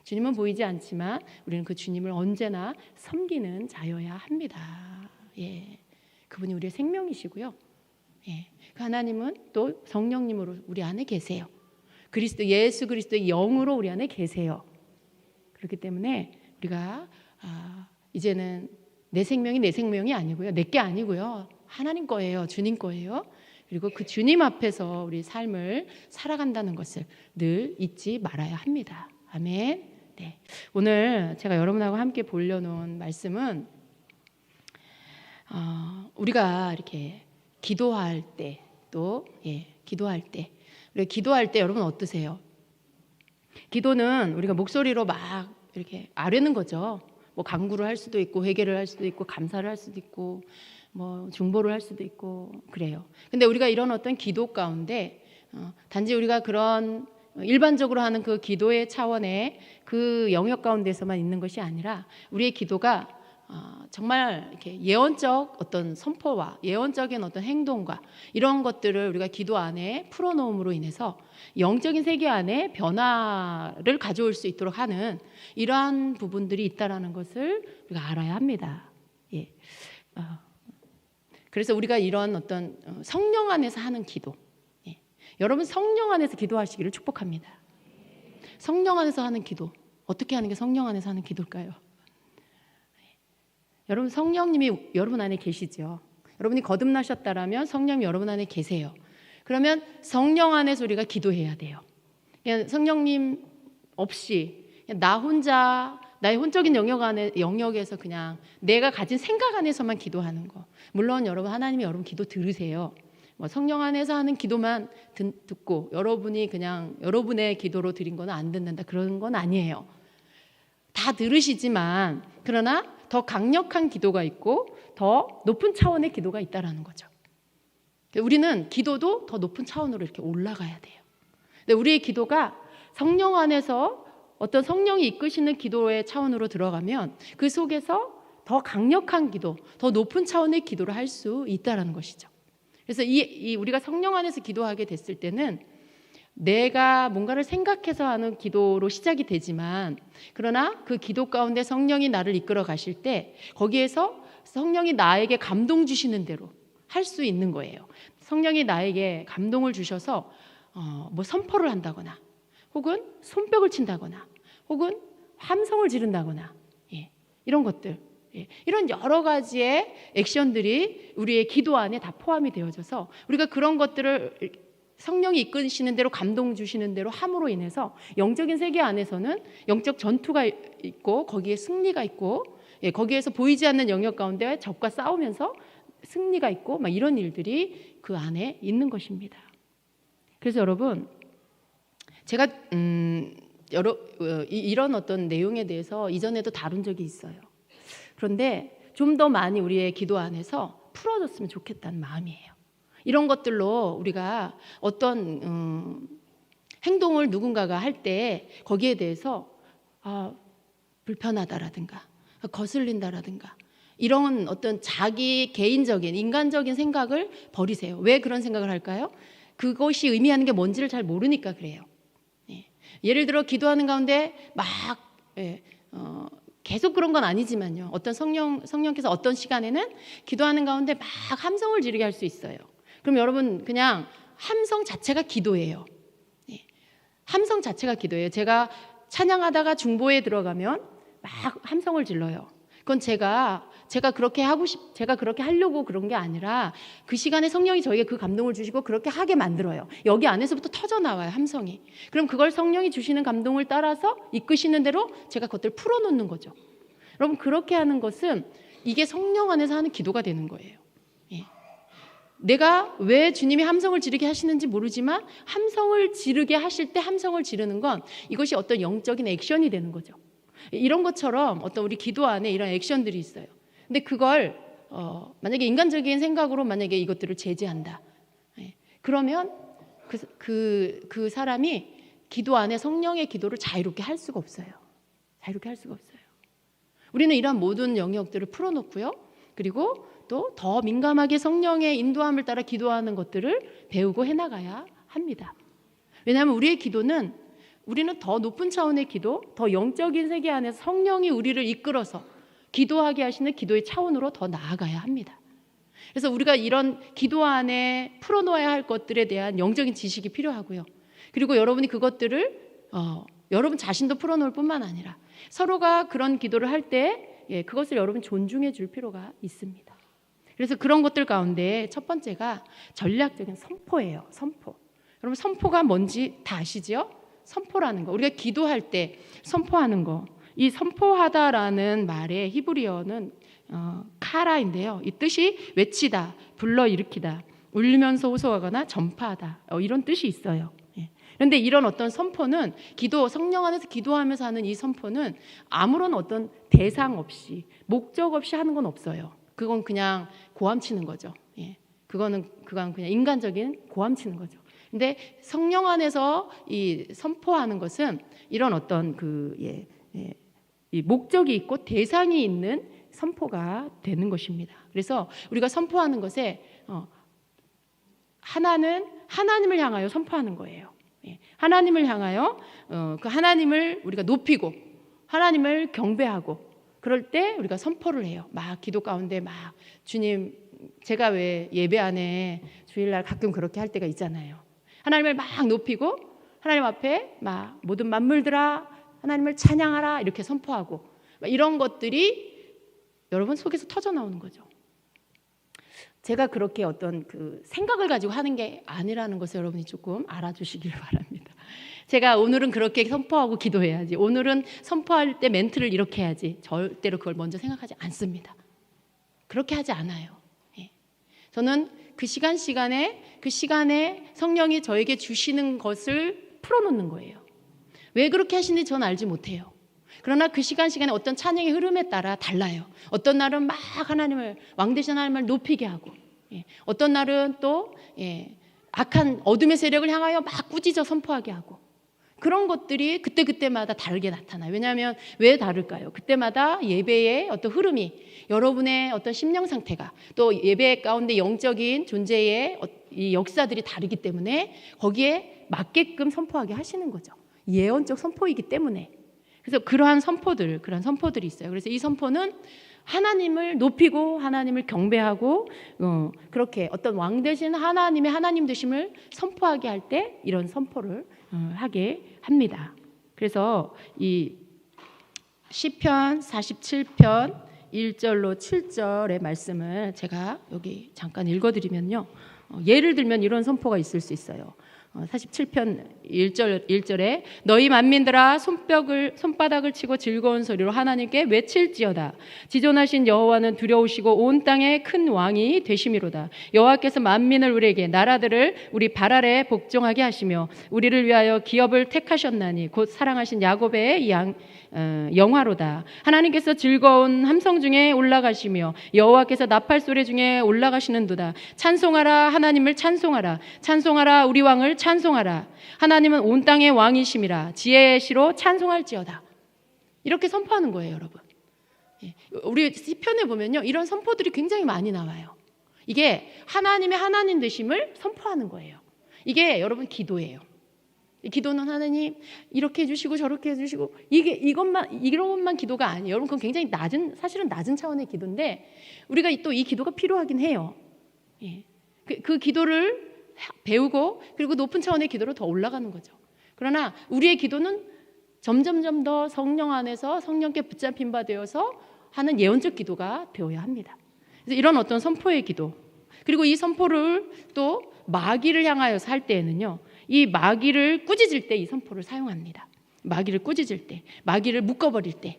주님은 보이지 않지만 우리는 그 주님을 언제나 섬기는 자여야 합니다. 그분이 우리의 생명이시고요. 그 하나님은 또 성령님으로 우리 안에 계세요. 예수 그리스도의 영으로 우리 안에 계세요. 그렇기 때문에 우리가 이제는 내 생명이 아니고요, 내게 아니고요, 하나님 거예요, 주님 거예요. 그리고 그 주님 앞에서 우리 삶을 살아간다는 것을 늘 잊지 말아야 합니다. 아멘. 네. 오늘 제가 여러분하고 함께 보려놓은 말씀은 우리가 이렇게 기도할 때 우리가 기도할 때 여러분 어떠세요? 기도는 우리가 목소리로 막 이렇게 아뢰는 거죠. 뭐 간구를 할 수도 있고 회개를 할 수도 있고 감사를 할 수도 있고 뭐 중보를 할 수도 있고 그래요. 근데 우리가 이런 어떤 기도 가운데 단지 우리가 그런 일반적으로 하는 그 기도의 차원의 그 영역 가운데서만 있는 것이 아니라 우리의 기도가 정말 이렇게 예언적 어떤 선포와 예언적인 어떤 행동과 이런 것들을 우리가 기도 안에 풀어놓음으로 인해서 영적인 세계 안에 변화를 가져올 수 있도록 하는 이러한 부분들이 있다라는 것을 우리가 알아야 합니다. 그래서 우리가 이런 어떤 성령 안에서 하는 기도, 여러분 성령 안에서 기도하시기를 축복합니다. 성령 안에서 하는 기도, 어떻게 하는 게 성령 안에서 하는 기도일까요? 여러분 성령님이 여러분 안에 계시죠. 여러분이 거듭나셨다라면 성령이 여러분 안에 계세요. 그러면 성령 안에서 우리가 기도해야 돼요. 그냥 성령님 없이 그냥 나 혼자 나의 혼적인 영역에서 그냥 내가 가진 생각 안에서만 기도하는 거. 물론 여러분 하나님이 여러분 기도 들으세요. 뭐 성령 안에서 하는 기도만 듣고 여러분이 그냥 여러분의 기도로 드린 거는 안 듣는다, 그런 건 아니에요. 다 들으시지만 그러나 더 강력한 기도가 있고 더 높은 차원의 기도가 있다라는 거죠. 우리는 기도도 더 높은 차원으로 이렇게 올라가야 돼요. 근데 우리의 기도가 성령 안에서 어떤 성령이 이끄시는 기도의 차원으로 들어가면 그 속에서 더 강력한 기도, 더 높은 차원의 기도를 할 수 있다라는 것이죠. 그래서 우리가 성령 안에서 기도하게 됐을 때는 내가 뭔가를 생각해서 하는 기도로 시작이 되지만 그러나 그 기도 가운데 성령이 나를 이끌어 가실 때 거기에서 성령이 나에게 감동 주시는 대로 할 수 있는 거예요. 성령이 나에게 감동을 주셔서 뭐 선포를 한다거나 혹은 손뼉을 친다거나 혹은 함성을 지른다거나 이런 것들, 이런 여러 가지의 액션들이 우리의 기도 안에 다 포함이 되어져서 우리가 그런 것들을 성령이 이끄시는 대로 감동 주시는 대로 함으로 인해서 영적인 세계 안에서는 영적 전투가 있고 거기에 승리가 있고 거기에서 보이지 않는 영역 가운데 적과 싸우면서 승리가 있고 막 이런 일들이 그 안에 있는 것입니다. 그래서 여러분 제가 이런 어떤 내용에 대해서 이전에도 다룬 적이 있어요. 그런데 좀 더 많이 우리의 기도 안에서 풀어졌으면 좋겠다는 마음이에요. 이런 것들로 우리가 어떤 행동을 누군가가 할 때 거기에 대해서 불편하다라든가 거슬린다라든가 이런 어떤 자기 개인적인 인간적인 생각을 버리세요. 왜 그런 생각을 할까요? 그것이 의미하는 게 뭔지를 잘 모르니까 그래요. 예를 들어 기도하는 가운데 막 계속 그런 건 아니지만요. 어떤 성령께서 어떤 시간에는 기도하는 가운데 막 함성을 지르게 할 수 있어요. 그럼 여러분 그냥 함성 자체가 기도예요. 함성 자체가 기도예요. 제가 찬양하다가 중보에 들어가면 막 함성을 질러요. 그건 제가 그렇게 제가 그렇게 하려고 그런 게 아니라 그 시간에 성령이 저에게 그 감동을 주시고 그렇게 하게 만들어요. 여기 안에서부터 터져 나와요, 함성이. 그럼 그걸 성령이 주시는 감동을 따라서 이끄시는 대로 제가 그것들을 풀어놓는 거죠. 여러분, 그렇게 하는 것은 이게 성령 안에서 하는 기도가 되는 거예요. 예. 내가 왜 주님이 함성을 지르게 하시는지 모르지만 함성을 지르게 하실 때 함성을 지르는 건 이것이 어떤 영적인 액션이 되는 거죠. 이런 것처럼 어떤 우리 기도 안에 이런 액션들이 있어요. 근데 그걸 만약에 인간적인 생각으로 만약에 이것들을 제재한다. 예. 그러면 그 사람이 기도 안에 성령의 기도를 자유롭게 할 수가 없어요. 자유롭게 할 수가 없어요. 우리는 이러한 모든 영역들을 풀어놓고요. 그리고 또 더 민감하게 성령의 인도함을 따라 기도하는 것들을 배우고 해나가야 합니다. 왜냐하면 우리는 더 높은 차원의 기도, 더 영적인 세계 안에서 성령이 우리를 이끌어서 기도하게 하시는 기도의 차원으로 더 나아가야 합니다. 그래서 우리가 이런 기도 안에 풀어놓아야 할 것들에 대한 영적인 지식이 필요하고요. 그리고 여러분이 그것들을 여러분 자신도 풀어놓을 뿐만 아니라 서로가 그런 기도를 할 때 그것을 여러분 존중해 줄 필요가 있습니다. 그래서 그런 것들 가운데 첫 번째가 전략적인 선포예요. 선포. 여러분, 선포가 뭔지 다 아시죠? 선포라는 거. 우리가 기도할 때 선포하는 거. 이 선포하다라는 말의 히브리어는 카라인데요. 이 뜻이 외치다, 불러일으키다, 울리면서 호소하거나 전파하다, 이런 뜻이 있어요. 그런데 이런 어떤 선포는 성령 안에서 기도하면서 하는 이 선포는 아무런 어떤 대상 없이 목적 없이 하는 건 없어요. 그건 그냥 고함치는 거죠. 그건 그냥 인간적인 고함치는 거죠. 근데 성령 안에서 이 선포하는 것은 이런 어떤 이 목적이 있고 대상이 있는 선포가 되는 것입니다. 그래서 우리가 선포하는 것에 하나는 하나님을 향하여 선포하는 거예요. 하나님을 향하여 그 하나님을 우리가 높이고 하나님을 경배하고 그럴 때 우리가 선포를 해요. 막 기도 가운데 막 주님, 제가 왜 예배 안에 주일날 가끔 그렇게 할 때가 있잖아요. 하나님을 막 높이고 하나님 앞에 막 모든 만물들아 하나님을 찬양하라 이렇게 선포하고 이런 것들이 여러분 속에서 터져 나오는 거죠. 제가 그렇게 어떤 그 생각을 가지고 하는 게 아니라는 것을 여러분이 조금 알아주시길 바랍니다. 제가 오늘은 그렇게 선포하고 기도해야지, 오늘은 선포할 때 멘트를 이렇게 해야지, 절대로 그걸 먼저 생각하지 않습니다. 그렇게 하지 않아요. 저는 그 시간에 성령이 저에게 주시는 것을 풀어놓는 거예요. 왜 그렇게 하시는지 저는 알지 못해요. 그러나 그 시간에 어떤 찬양의 흐름에 따라 달라요. 어떤 날은 막 왕 대신 하나님을 높이게 하고, 어떤 날은 또 악한 어둠의 세력을 향하여 막 꾸짖어 선포하게 하고, 그런 것들이 그때마다 다르게 나타나요. 왜냐하면 왜 다를까요? 그때마다 예배의 어떤 흐름이, 여러분의 어떤 심령 상태가, 또 예배 가운데 영적인 존재의 이 역사들이 다르기 때문에 거기에 맞게끔 선포하게 하시는 거죠. 예언적 선포이기 때문에. 그래서 그러한 선포들이 있어요. 그래서 이 선포는 하나님을 높이고 하나님을 경배하고 그렇게 어떤 왕 되신 하나님의 하나님 되심을 선포하게 할 때 이런 선포를 하게 합니다. 그래서 이 시편 47편 1절로 7절의 말씀을 제가 여기 잠깐 읽어드리면요. 예를 들면 이런 선포가 있을 수 있어요. 47편 1절에 너희 만민들아 손바닥을 치고 즐거운 소리로 하나님께 외칠지어다. 지존하신 여호와는 두려우시고 온 땅의 큰 왕이 되심이로다. 여호와께서 만민을 우리에게 나라들을 우리 발 아래 복종하게 하시며 우리를 위하여 기업을 택하셨나니 곧 사랑하신 야곱의 영화로다. 하나님께서 즐거운 함성 중에 올라가시며 여호와께서 나팔 소리 중에 올라가시는도다. 찬송하라, 하나님을 찬송하라. 찬송하라, 우리 왕을 찬송하라. 하나님은 온 땅의 왕이심이라. 지혜의 시로 찬송할지어다. 이렇게 선포하는 거예요, 여러분. 우리 시편에 보면요, 이런 선포들이 굉장히 많이 나와요. 이게 하나님의 하나님 되심을 선포하는 거예요. 이게 여러분 기도예요. 기도는 하나님 이렇게 해주시고 저렇게 해주시고 이것만 기도가 아니에요. 여러분, 그건 굉장히 사실은 낮은 차원의 기도인데 우리가 또 이 기도가 필요하긴 해요. 그 기도를 배우고 그리고 높은 차원의 기도로 더 올라가는 거죠. 그러나 우리의 기도는 점점 더 성령 안에서 성령께 붙잡힌 바 되어서 하는 예언적 기도가 되어야 합니다. 그래서 이런 어떤 선포의 기도, 그리고 이 선포를 또 마귀를 향하여서 할 때에는요, 이 마귀를 꾸짖을 때 이 선포를 사용합니다. 마귀를 꾸짖을 때, 마귀를 묶어버릴 때,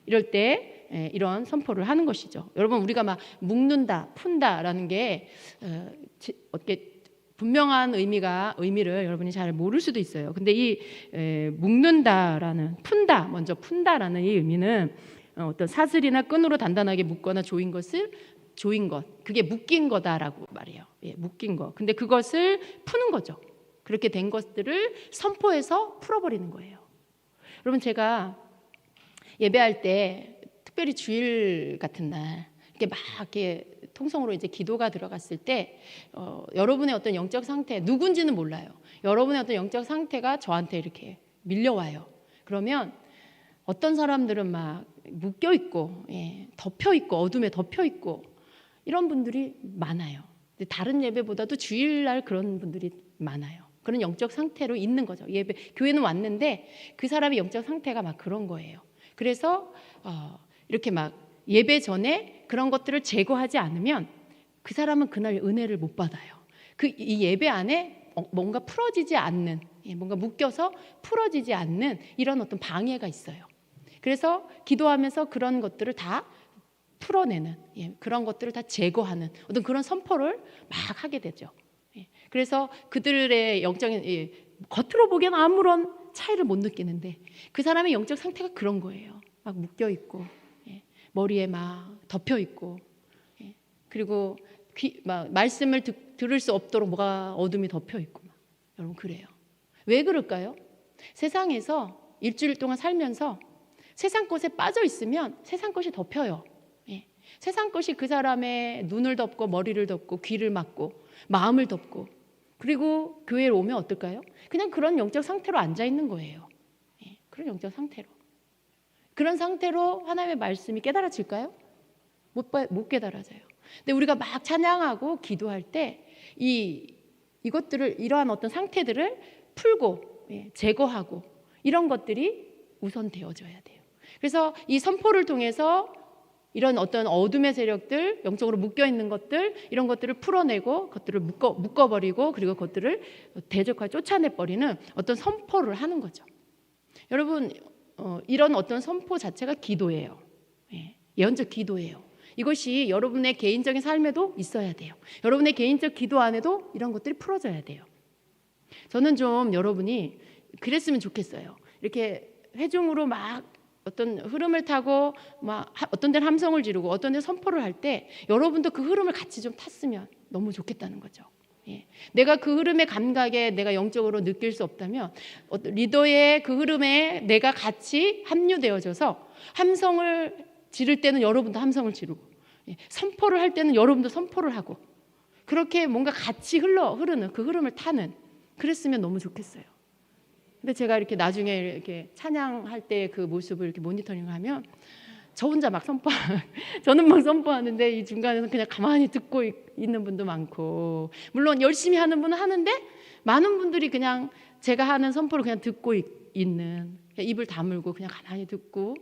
이럴 때 이런 선포를 하는 것이죠. 여러분, 우리가 막 묶는다, 푼다라는 게 어떻게 분명한 의미를 여러분이 잘 모를 수도 있어요. 근데 이 묶는다라는, 먼저 푼다라는 이 의미는 어떤 사슬이나 끈으로 단단하게 묶거나 조인 것, 그게 묶인 거다라고 말해요. 묶인 거. 근데 그것을 푸는 거죠. 그렇게 된 것들을 선포해서 풀어버리는 거예요. 여러분, 제가 예배할 때 특별히 주일 같은 날 이렇게 통성으로 이제 기도가 들어갔을 때 여러분의 어떤 영적 상태, 누군지는 몰라요. 여러분의 어떤 영적 상태가 저한테 이렇게 밀려와요. 그러면 어떤 사람들은 막 묶여 있고, 덮여 있고, 어둠에 덮여 있고, 이런 분들이 많아요. 근데 다른 예배보다도 주일날 그런 분들이 많아요. 그런 영적 상태로 있는 거죠. 교회는 왔는데 그 사람의 영적 상태가 막 그런 거예요. 그래서 이렇게 막 예배 전에 그런 것들을 제거하지 않으면 그 사람은 그날 은혜를 못 받아요. 이 예배 안에 뭔가 풀어지지 않는, 뭔가 묶여서 풀어지지 않는 이런 어떤 방해가 있어요. 그래서 기도하면서 그런 것들을 다 풀어내는, 그런 것들을 다 제거하는 어떤 그런 선포를 막 하게 되죠. 그래서 그들의 영적인, 겉으로 보기엔 아무런 차이를 못 느끼는데 그 사람의 영적 상태가 그런 거예요. 막 묶여 있고, 머리에 막 덮여 있고, 그리고 막 말씀을 들을 수 없도록 뭐가 어둠이 덮여 있고, 여러분, 그래요. 왜 그럴까요? 세상에서 일주일 동안 살면서 세상 것에 빠져 있으면 세상 것이 덮여요. 세상 것이 그 사람의 눈을 덮고 머리를 덮고 귀를 막고 마음을 덮고, 그리고 교회에 오면 어떨까요? 그냥 그런 영적 상태로 앉아 있는 거예요. 그런 영적 상태로. 그런 상태로 하나님의 말씀이 깨달아질까요? 못 깨달아져요. 근데 우리가 막 찬양하고 기도할 때 이것들을, 이러한 어떤 상태들을 풀고 제거하고 이런 것들이 우선 되어져야 돼요. 그래서 이 선포를 통해서 이런 어떤 어둠의 세력들, 영적으로 묶여있는 것들, 이런 것들을 풀어내고 그것들을 묶어버리고, 그리고 그것들을 대적하게 쫓아내버리는 어떤 선포를 하는 거죠. 여러분, 이런 어떤 선포 자체가 기도예요. 예언적 기도예요. 이것이 여러분의 개인적인 삶에도 있어야 돼요. 여러분의 개인적 기도 안에도 이런 것들이 풀어져야 돼요. 저는 좀 여러분이 그랬으면 좋겠어요. 이렇게 회중으로 막 어떤 흐름을 타고 막 어떤 데는 함성을 지르고 어떤 데는 선포를 할 때 여러분도 그 흐름을 같이 좀 탔으면 너무 좋겠다는 거죠. 내가 그 흐름의 감각에 내가 영적으로 느낄 수 없다면 리더의 그 흐름에 내가 같이 합류되어져서 함성을 지를 때는 여러분도 함성을 지르고, 선포를 할 때는 여러분도 선포를 하고, 그렇게 뭔가 같이 흐르는 그 흐름을 타는, 그랬으면 너무 좋겠어요. 근데 제가 이렇게 나중에 이렇게 찬양할 때 그 모습을 이렇게 모니터링하면 저 혼자 막 저는 막 선포하는데 이 중간에서 그냥 가만히 듣고 있는 분도 많고, 물론 열심히 하는 분은 하는데 많은 분들이 그냥 제가 하는 선포를 그냥 듣고 있는, 그냥 입을 다물고 그냥 가만히 듣고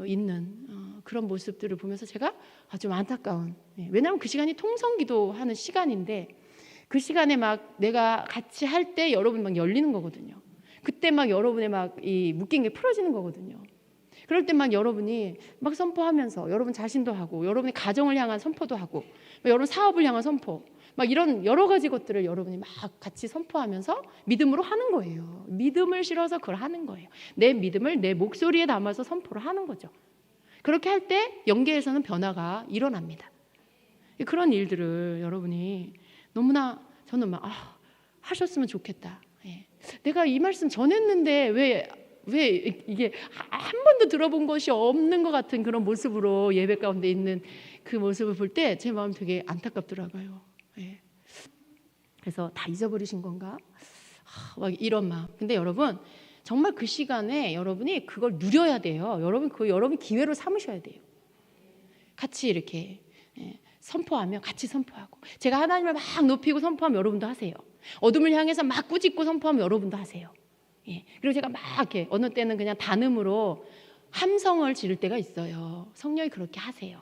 있는 그런 모습들을 보면서 제가 좀 안타까운, 왜냐하면 그 시간이 통성기도 하는 시간인데 그 시간에 막 내가 같이 할 때 여러분 막 열리는 거거든요. 그때 막 여러분의 막 이 묶인 게 풀어지는 거거든요. 그럴 때 막 여러분이 막 선포하면서 여러분 자신도 하고, 여러분의 가정을 향한 선포도 하고, 여러분 사업을 향한 선포, 막 이런 여러 가지 것들을 여러분이 막 같이 선포하면서 믿음으로 하는 거예요. 믿음을 실어서 그걸 하는 거예요. 내 믿음을 내 목소리에 담아서 선포를 하는 거죠. 그렇게 할 때 영계에서는 변화가 일어납니다. 그런 일들을 여러분이 너무나 저는 막 하셨으면 좋겠다. 내가 이 말씀 전했는데 왜 이게 한 번도 들어본 것이 없는 것 같은 그런 모습으로 예배 가운데 있는 그 모습을 볼 때 제 마음이 되게 안타깝더라고요. 그래서 다 잊어버리신 건가? 막 이런 마음. 근데 여러분, 정말 그 시간에 여러분이 그걸 누려야 돼요. 여러분 기회로 삼으셔야 돼요. 같이 이렇게 선포하며 같이 선포하고, 제가 하나님을 막 높이고 선포하면 여러분도 하세요. 어둠을 향해서 막 꾸짖고 선포하면 여러분도 하세요. 그리고 제가 막 이렇게 어느 때는 그냥 단음으로 함성을 지를 때가 있어요. 성령이 그렇게 하세요.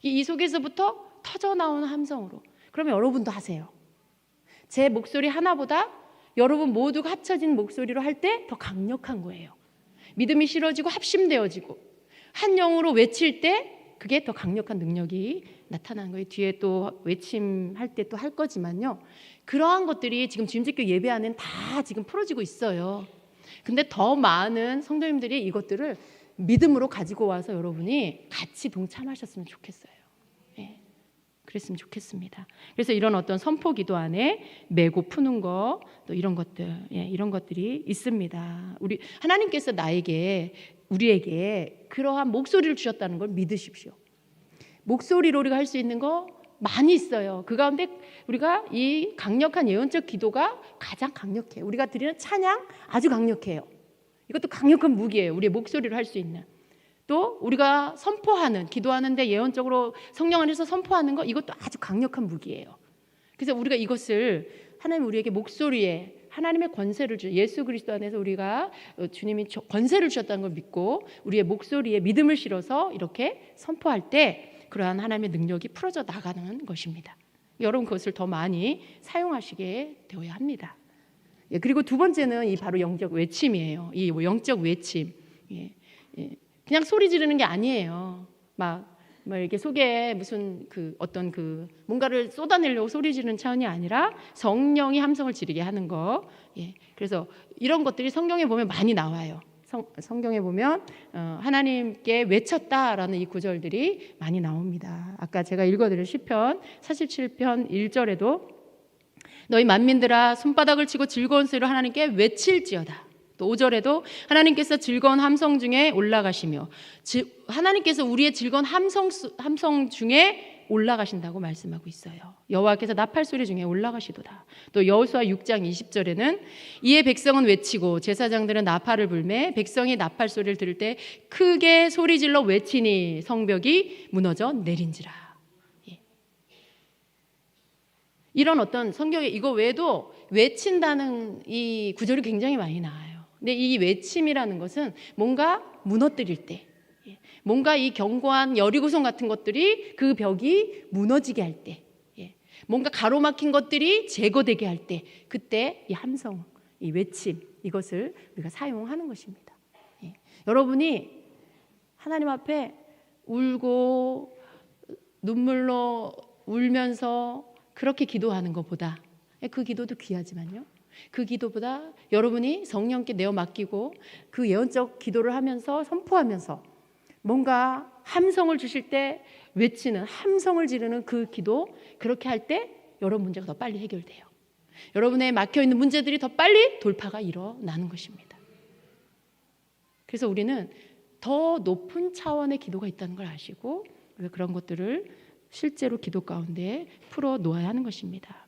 이 속에서부터 터져 나오는 함성으로. 그러면 여러분도 하세요. 제 목소리 하나보다 여러분 모두가 합쳐진 목소리로 할 때 더 강력한 거예요. 믿음이 실어지고 합심되어지고 한 영으로 외칠 때 그게 더 강력한 능력이 나타나는 거예요. 뒤에 또 외침할 때 또 할 거지만요. 그러한 것들이 지금 주임제교 예배 안에는 다 지금 풀어지고 있어요. 근데 더 많은 성도님들이 이것들을 믿음으로 가지고 와서 여러분이 같이 동참하셨으면 좋겠어요. 예, 그랬으면 좋겠습니다. 그래서 이런 어떤 선포 기도 안에 메고 푸는 거, 또 이런 것들, 이런 것들이 있습니다. 우리 하나님께서 우리에게 그러한 목소리를 주셨다는 걸 믿으십시오. 목소리로 우리가 할 수 있는 거 많이 있어요. 그 가운데 우리가 이 강력한 예언적 기도가 가장 강력해요. 우리가 드리는 찬양 아주 강력해요. 이것도 강력한 무기예요. 우리의 목소리로 할 수 있는. 또 우리가 선포하는, 기도하는데 예언적으로 성령 안에서 선포하는 거, 이것도 아주 강력한 무기예요. 그래서 우리가 이것을 하나님 우리에게 목소리에 하나님의 권세를 예수 그리스도 안에서 우리가 주님이 권세를 주셨다는 걸 믿고 우리의 목소리에 믿음을 실어서 이렇게 선포할 때 그러한 하나님의 능력이 풀어져 나가는 것입니다. 여러분 그것을 더 많이 사용하시게 되어야 합니다. 그리고 두 번째는 이 바로 영적 외침이에요. 이 영적 외침. 그냥 소리 지르는 게 아니에요. 막 이렇게 속에 무슨 어떤 뭔가를 쏟아내려고 소리 지르는 차원이 아니라 성령이 함성을 지르게 하는 거. 그래서 이런 것들이 성경에 보면 많이 나와요. 성경에 보면 하나님께 외쳤다라는 이 구절들이 많이 나옵니다. 아까 제가 읽어드린 시편 47편 1절에도 너희 만민들아 손바닥을 치고 즐거운 소리로 하나님께 외칠지어다. 또 5절에도 하나님께서 즐거운 함성 중에 올라가시며 하나님께서 우리의 즐거운 함성 중에 올라가신다고 말씀하고 있어요. 여호와께서 나팔 소리 중에 올라가시도다. 또 여호수아 6장 20절에는 이에 백성은 외치고 제사장들은 나팔을 불매 백성이 나팔 소리를 들을 때 크게 소리질러 외치니 성벽이 무너져 내린지라. 이런 어떤 성경에 이거 외에도 외친다는 이 구절이 굉장히 많이 나와요. 근데 이 외침이라는 것은 뭔가 무너뜨릴 때, 뭔가 이 견고한 여리고성 같은 것들이 그 벽이 무너지게 할 때, 뭔가 가로막힌 것들이 제거되게 할 때, 그때 이 함성, 이 외침, 이것을 우리가 사용하는 것입니다. 여러분이 하나님 앞에 울고 눈물로 울면서 그렇게 기도하는 것보다, 그 기도도 귀하지만요, 그 기도보다 여러분이 성령께 내어 맡기고 그 예언적 기도를 하면서 선포하면서 뭔가 함성을 주실 때 외치는, 함성을 지르는 그 기도, 그렇게 할 때 여러분 문제가 더 빨리 해결돼요. 여러분의 막혀있는 문제들이 더 빨리 돌파가 일어나는 것입니다. 그래서 우리는 더 높은 차원의 기도가 있다는 걸 아시고 그런 것들을 실제로 기도 가운데 풀어 놓아야 하는 것입니다.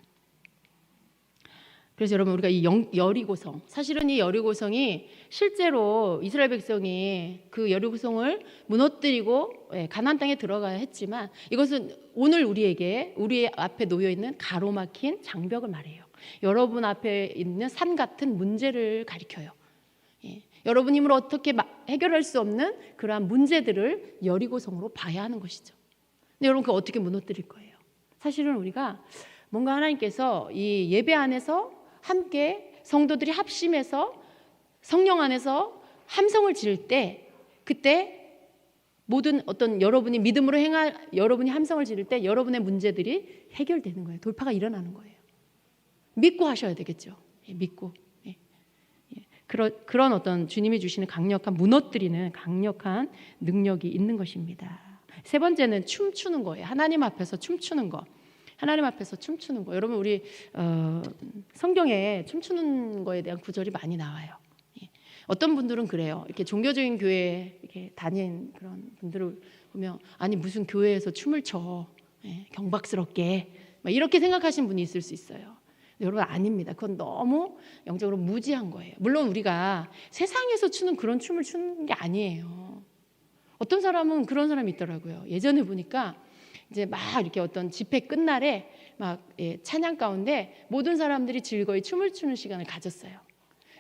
그래서 여러분 우리가 이 여리고성, 사실은 이 여리고성이 실제로 이스라엘 백성이 그 여리고성을 무너뜨리고 가나안 땅에 들어가야 했지만 이것은 오늘 우리 앞에 놓여 있는 가로막힌 장벽을 말해요. 여러분 앞에 있는 산 같은 문제를 가리켜요. 여러분 힘으로 어떻게 해결할 수 없는 그러한 문제들을 여리고성으로 봐야 하는 것이죠. 근데 여러분 그거 어떻게 무너뜨릴 거예요? 사실은 우리가 뭔가 하나님께서 이 예배 안에서 함께 성도들이 합심해서 성령 안에서 함성을 지를 때, 그때 모든 어떤 여러분이 믿음으로 여러분이 함성을 지를 때 여러분의 문제들이 해결되는 거예요. 돌파가 일어나는 거예요. 믿고 하셔야 되겠죠. 믿고. 그런 어떤 주님이 주시는 강력한, 무너뜨리는 강력한 능력이 있는 것입니다. 세 번째는 춤추는 거예요. 하나님 앞에서 춤추는 거. 하나님 앞에서 춤추는 거. 여러분 우리 성경에 춤추는 거에 대한 구절이 많이 나와요. 어떤 분들은 그래요. 이렇게 종교적인 교회에 이렇게 다닌 그런 분들을 보면 아니 무슨 교회에서 춤을 춰, 경박스럽게 막 이렇게 생각하시는 분이 있을 수 있어요. 여러분 아닙니다. 그건 너무 영적으로 무지한 거예요. 물론 우리가 세상에서 추는 그런 춤을 추는 게 아니에요. 어떤 사람은 그런 사람이 있더라고요. 예전에 보니까 이제 막 이렇게 어떤 집회 끝날에 막 찬양 가운데 모든 사람들이 즐거이 춤을 추는 시간을 가졌어요.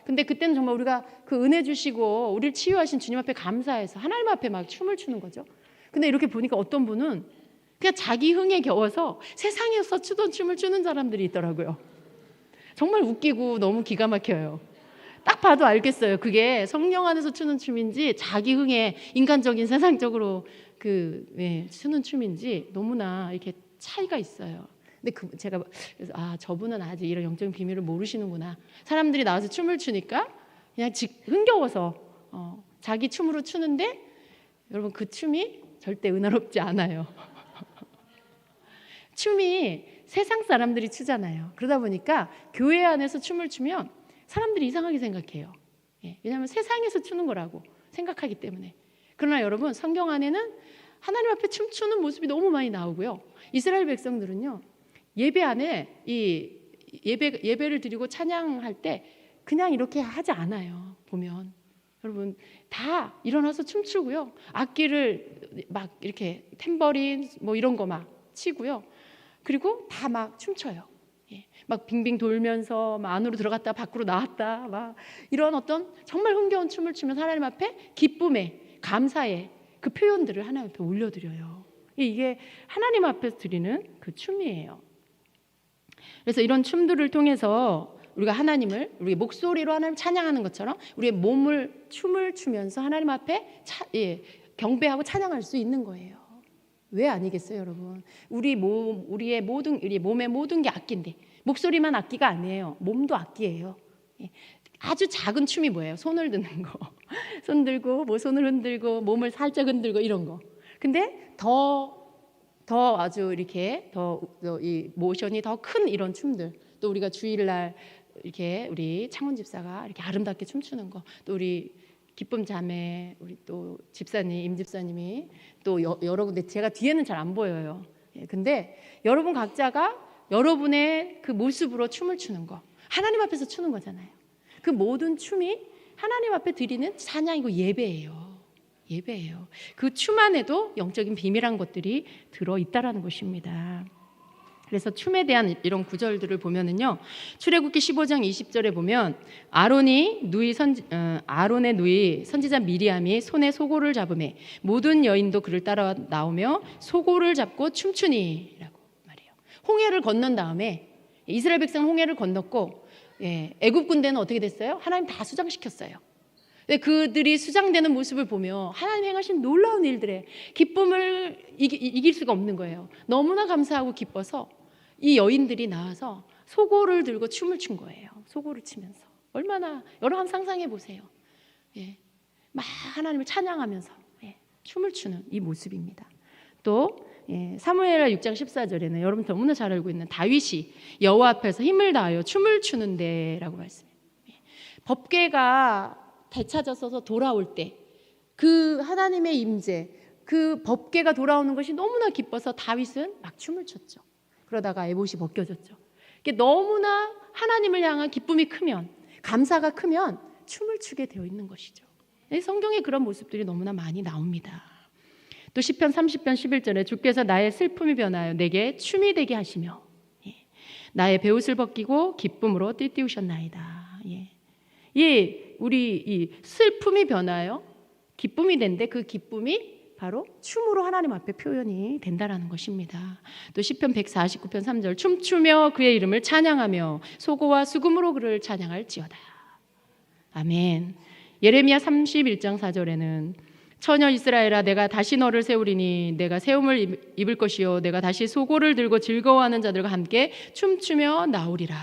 근데 그때는 정말 우리가 그 은혜 주시고 우리를 치유하신 주님 앞에 감사해서 하나님 앞에 막 춤을 추는 거죠. 근데 이렇게 보니까 어떤 분은 그냥 자기 흥에 겨워서 세상에서 추던 춤을 추는 사람들이 있더라고요. 정말 웃기고 너무 기가 막혀요. 딱 봐도 알겠어요. 그게 성령 안에서 추는 춤인지 자기 흥에 인간적인 세상적으로 추는 춤인지 너무나 이렇게 차이가 있어요. 근데 제가 그래서 저분은 아직 이런 영적인 비밀을 모르시는구나. 사람들이 나와서 춤을 추니까 그냥 흥겨워서 자기 춤으로 추는데 여러분 그 춤이 절대 은혜롭지 않아요. 춤이 세상 사람들이 추잖아요. 그러다 보니까 교회 안에서 춤을 추면 사람들이 이상하게 생각해요. 왜냐하면 세상에서 추는 거라고 생각하기 때문에. 그러나 여러분 성경 안에는 하나님 앞에 춤추는 모습이 너무 많이 나오고요. 이스라엘 백성들은요. 예배 안에 이 예배를 드리고 찬양할 때 그냥 이렇게 하지 않아요. 보면 여러분 다 일어나서 춤추고요. 악기를 막 이렇게 탬버린 뭐 이런 거 막 치고요. 그리고 다 막 춤춰요. 막 빙빙 돌면서 막 안으로 들어갔다 밖으로 나왔다 막 이런 어떤 정말 흥겨운 춤을 추면서 하나님 앞에 기쁨에 감사에 그 표현들을 하나님 앞에 올려드려요. 이게 하나님 앞에서 드리는 그 춤이에요. 그래서 이런 춤들을 통해서 우리가 하나님을 우리 목소리로 하나님 찬양하는 것처럼 우리의 몸을 춤을 추면서 하나님 앞에 경배하고 찬양할 수 있는 거예요. 왜 아니겠어요, 여러분? 우리의 몸의 모든 게 악기인데 목소리만 악기가 아니에요. 몸도 악기예요. 아주 작은 춤이 뭐예요? 손을 드는 거, 손 들고 뭐 손을 흔들고 몸을 살짝 흔들고 이런 거. 근데 더 아주 이렇게 이 모션이 더 큰 이런 춤들. 또 우리가 주일날 이렇게 우리 창훈 집사가 이렇게 아름답게 춤추는 거. 또 우리 기쁨 자매 우리 또 집사님 임 집사님이 또 여러 군데 제가 뒤에는 잘 안 보여요. 근데 여러분 각자가 여러분의 그 모습으로 춤을 추는 거 하나님 앞에서 추는 거잖아요. 그 모든 춤이 하나님 앞에 드리는 찬양이고 예배예요. 그 춤 안에도 영적인 비밀한 것들이 들어있다라는 것입니다. 그래서 춤에 대한 이런 구절들을 보면은요, 출애굽기 15장 20절에 보면 아론의 누이 선지자 미리암이 손에 소고를 잡으매 모든 여인도 그를 따라 나오며 소고를 잡고 춤추니라고 말해요. 홍해를 건넌 다음에 이스라엘 백성은 홍해를 건넜고 애굽 군대는 어떻게 됐어요? 하나님 다 수장시켰어요. 그들이 수장되는 모습을 보며 하나님 행하신 놀라운 일들의 기쁨을 이길 수가 없는 거예요. 너무나 감사하고 기뻐서 이 여인들이 나와서 소고를 들고 춤을 춘 거예요. 소고를 치면서 얼마나 여러분 상상해 보세요. 막 하나님을 찬양하면서 춤을 추는 이 모습입니다. 또 사무엘하 6장 14절에는 여러분 너무나 잘 알고 있는 다윗이 여호와 앞에서 힘을 다하여 춤을 추는데라고 말씀해요. 법궤가 되찾아서 돌아올 때 그 하나님의 임재, 그 법궤가 돌아오는 것이 너무나 기뻐서 다윗은 막 춤을 췄죠. 그러다가 에봇이 벗겨졌죠. 너무나 하나님을 향한 기쁨이 크면, 감사가 크면 춤을 추게 되어 있는 것이죠. 성경에 그런 모습들이 너무나 많이 나옵니다. 또 시편 30편 11절에 주께서 나의 슬픔이 변하여 내게 춤이 되게 하시며 나의 베옷을 벗기고 기쁨으로 띠띠우셨나이다. 우리 이 슬픔이 변하여 기쁨이 된데 그 기쁨이 바로 춤으로 하나님 앞에 표현이 된다라는 것입니다. 또 시편 149편 3절 춤추며 그의 이름을 찬양하며 소고와 수금으로 그를 찬양할지어다. 아멘. 예레미야 31장 4절에는 처녀 이스라엘아 내가 다시 너를 세우리니 내가 세움을 입을 것이요 내가 다시 소고를 들고 즐거워하는 자들과 함께 춤추며 나오리라.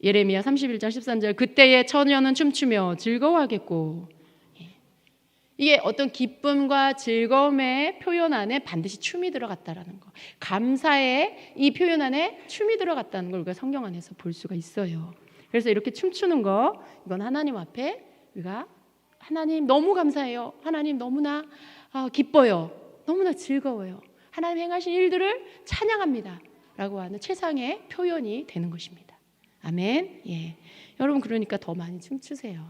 예레미야 31장 13절 그때에 처녀는 춤추며 즐거워하겠고 이게 어떤 기쁨과 즐거움의 표현 안에 반드시 춤이 들어갔다라는 거. 감사의 이 표현 안에 춤이 들어갔다는 걸 우리가 성경 안에서 볼 수가 있어요. 그래서 이렇게 춤추는 거 이건 하나님 앞에 우리가 하나님 너무 감사해요. 하나님 너무나 기뻐요. 너무나 즐거워요. 하나님 행하신 일들을 찬양합니다. 라고 하는 최상의 표현이 되는 것입니다. 아멘. 여러분 그러니까 더 많이 춤추세요.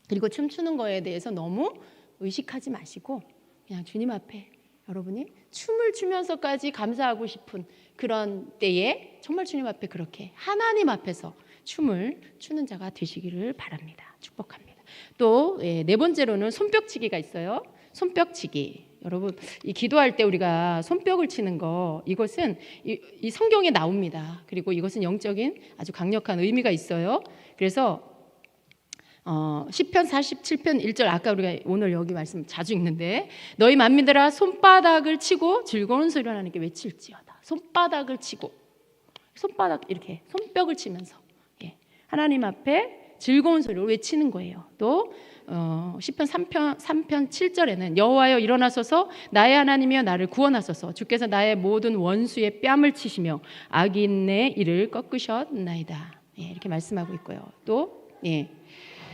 그리고 춤추는 거에 대해서 너무 의식하지 마시고 그냥 주님 앞에 여러분이 춤을 추면서까지 감사하고 싶은 그런 때에 정말 주님 앞에 그렇게 하나님 앞에서 춤을 추는 자가 되시기를 바랍니다. 축복합니다. 또 네 번째로는 손뼉치기가 있어요. 손뼉치기. 여러분, 이 기도할 때 우리가 손뼉을 치는 거, 이것은 이 성경에 나옵니다. 그리고 이것은 영적인 아주 강력한 의미가 있어요. 그래서 시편 47편 1절, 아까 우리가 오늘 여기 말씀 자주 읽는데, 너희 만민들아 손바닥을 치고 즐거운 소리로 하나님께 외칠지어다. 손바닥을 치고, 손바닥 이렇게 손뼉을 치면서 하나님 앞에 즐거운 소리로 외치는 거예요. 또 시편 3편 7절에는 여호와여 일어나소서, 나의 하나님이여 나를 구원하소서, 주께서 나의 모든 원수의 뺨을 치시며 악인의 이를 꺾으셨나이다. 이렇게 말씀하고 있고요. 또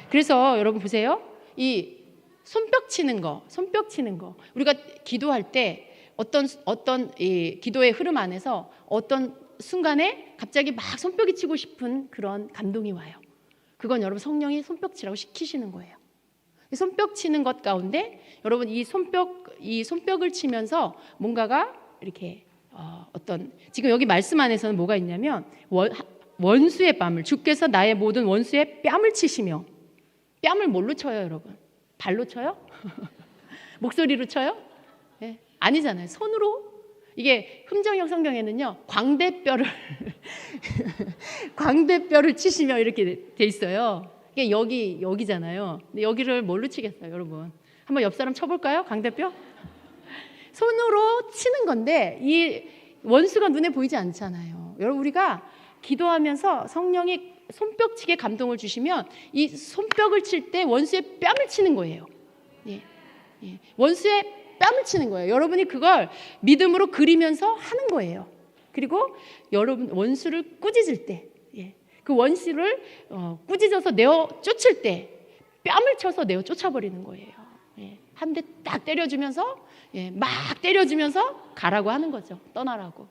그래서 여러분 보세요. 이 손뼉 치는 거 우리가 기도할 때 어떤 이 기도의 흐름 안에서 어떤 순간에 갑자기 막 손뼉이 치고 싶은 그런 감동이 와요. 그건 여러분 성령이 손뼉 치라고 시키시는 거예요. 손뼉 치는 것 가운데 여러분 이 손뼉을 치면서 뭔가가 이렇게 지금 여기 말씀 안에서는 뭐가 있냐면 원수의 뺨을, 주께서 나의 모든 원수의 뺨을 치시며, 뺨을 뭘로 쳐요 여러분? 발로 쳐요? 목소리로 쳐요? 아니잖아요. 손으로. 이게 흠정역 성경에는요 광대뼈를 치시며 이렇게 돼 있어요. 이게 여기잖아요. 근데 여기를 뭘로 치겠어요 여러분? 한번 옆 사람 쳐볼까요? 광대뼈? 손으로 치는 건데 이 원수가 눈에 보이지 않잖아요. 여러분, 우리가 기도하면서 성령이 손뼉치게 감동을 주시면 이 손뼉을 칠 때 원수의 뺨을 치는 거예요. 원수의 뺨을 치는 거예요. 여러분이 그걸 믿음으로 그리면서 하는 거예요. 그리고 여러분 원수를 꾸짖을 때, 그 원수를 꾸짖어서 내어 쫓을 때 뺨을 쳐서 내어 쫓아버리는 거예요. 한 대 딱 때려주면서 막 때려주면서 가라고 하는 거죠. 떠나라고.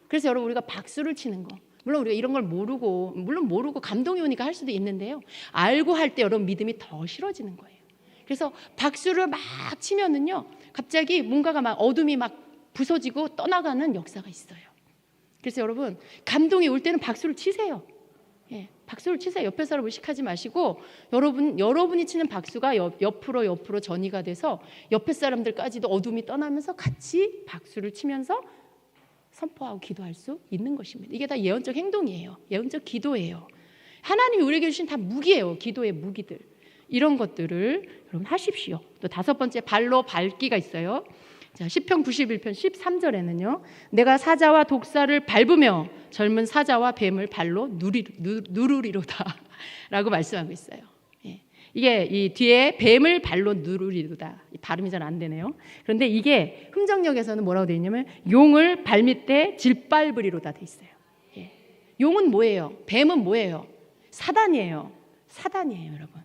그래서 여러분, 우리가 박수를 치는 거, 물론 우리가 이런 걸 모르고 감동이 오니까 할 수도 있는데요, 알고 할 때 여러분 믿음이 더 실어지는 거예요. 그래서 박수를 막 치면은요 갑자기 뭔가가 막 어둠이 막 부서지고 떠나가는 역사가 있어요. 그래서 여러분, 감동이 올 때는 박수를 치세요. 박수를 치세요. 옆에 사람 의식하지 마시고 여러분이 치는 박수가 옆으로 전이가 돼서 옆에 사람들까지도 어둠이 떠나면서 같이 박수를 치면서 선포하고 기도할 수 있는 것입니다. 이게 다 예언적 행동이에요. 예언적 기도예요. 하나님이 우리에게 주신 다 무기예요. 기도의 무기들. 이런 것들을 여러분 하십시오. 또 다섯 번째, 발로 밟기가 있어요. 자, 시편 91편 13절에는요. 내가 사자와 독사를 밟으며 젊은 사자와 뱀을 발로 누르리로다 라고 말씀하고 있어요. 이게 이 뒤에 뱀을 발로 누르리로다. 발음이 잘 안 되네요. 그런데 이게 흥정역에서는 뭐라고 되어 있냐면 용을 발밑에 짓밟으리로다 돼 있어요. 용은 뭐예요? 뱀은 뭐예요? 사단이에요. 여러분.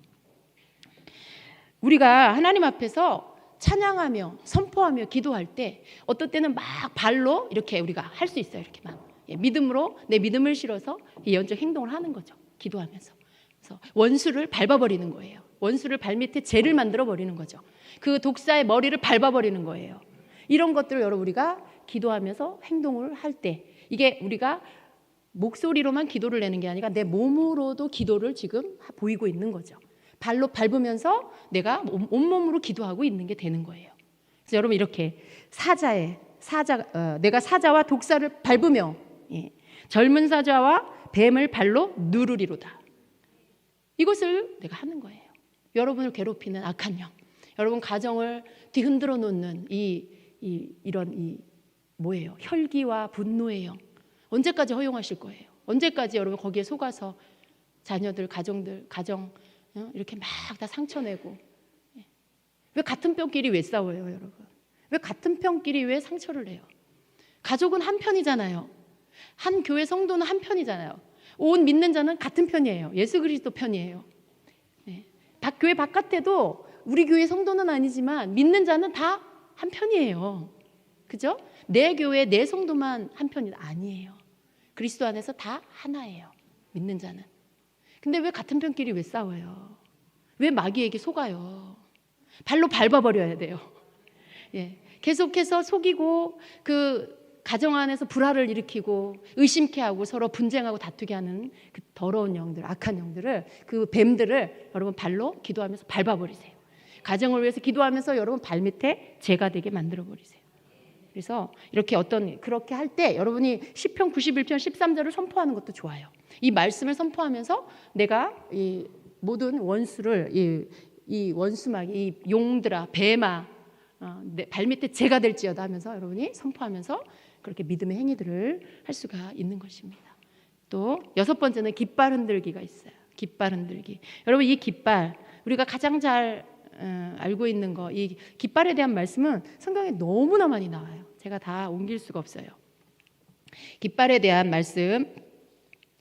우리가 하나님 앞에서 찬양하며 선포하며 기도할 때 어떨 때는 막 발로 이렇게 우리가 할 수 있어요. 이렇게 막 믿음으로 내 믿음을 실어서 예언적 행동을 하는 거죠. 기도하면서. 그래서 원수를 밟아버리는 거예요. 원수를 발밑에 죄를 만들어 버리는 거죠. 그 독사의 머리를 밟아버리는 거예요. 이런 것들을 여러분 우리가 기도하면서 행동을 할 때 이게 우리가 목소리로만 기도를 내는 게 아니라 내 몸으로도 기도를 지금 보이고 있는 거죠. 발로 밟으면서 내가 온몸으로 기도하고 있는 게 되는 거예요. 그래서 여러분 이렇게 내가 사자와 독사를 밟으며 젊은 사자와 뱀을 발로 누르리로다. 이것을 내가 하는 거예요. 여러분을 괴롭히는 악한 영, 여러분 가정을 뒤흔들어 놓는 이런 뭐예요? 혈기와 분노의 영. 언제까지 허용하실 거예요? 언제까지 여러분 거기에 속아서 자녀들, 가정 이렇게 막 다 상처내고. 왜 같은 편끼리 왜 싸워요, 여러분? 왜 같은 편끼리 왜 상처를 내요? 가족은 한 편이잖아요. 한 교회 성도는 한 편이잖아요. 온 믿는 자는 같은 편이에요. 예수 그리스도 편이에요. 교회 바깥에도 우리 교회 성도는 아니지만 믿는 자는 다 한 편이에요. 그죠? 내 교회 내 성도만 한 편이 아니에요. 그리스도 안에서 다 하나예요. 믿는 자는. 근데 왜 같은 편끼리 왜 싸워요? 왜 마귀에게 속아요? 발로 밟아버려야 돼요. 계속해서 속이고 가정 안에서 불화를 일으키고 의심케 하고 서로 분쟁하고 다투게 하는 그 더러운 영들, 악한 영들을, 그 뱀들을 여러분 발로 기도하면서 밟아버리세요. 가정을 위해서 기도하면서 여러분 발밑에 재가 되게 만들어버리세요. 그래서 이렇게 그렇게 할 때 여러분이 시편 91편 13절을 선포하는 것도 좋아요. 이 말씀을 선포하면서 내가 이 모든 원수를 이 원수막, 이 용들아, 뱀아, 내 발밑에 재가 될지어다 하면서 여러분이 선포하면서 그렇게 믿음의 행위들을 할 수가 있는 것입니다. 또 6번째는 깃발 흔들기가 있어요. 깃발 흔들기. 여러분, 이 깃발, 우리가 가장 잘 알고 있는 거, 이 깃발에 대한 말씀은 성경에 너무나 많이 나와요. 제가 다 옮길 수가 없어요. 깃발에 대한 말씀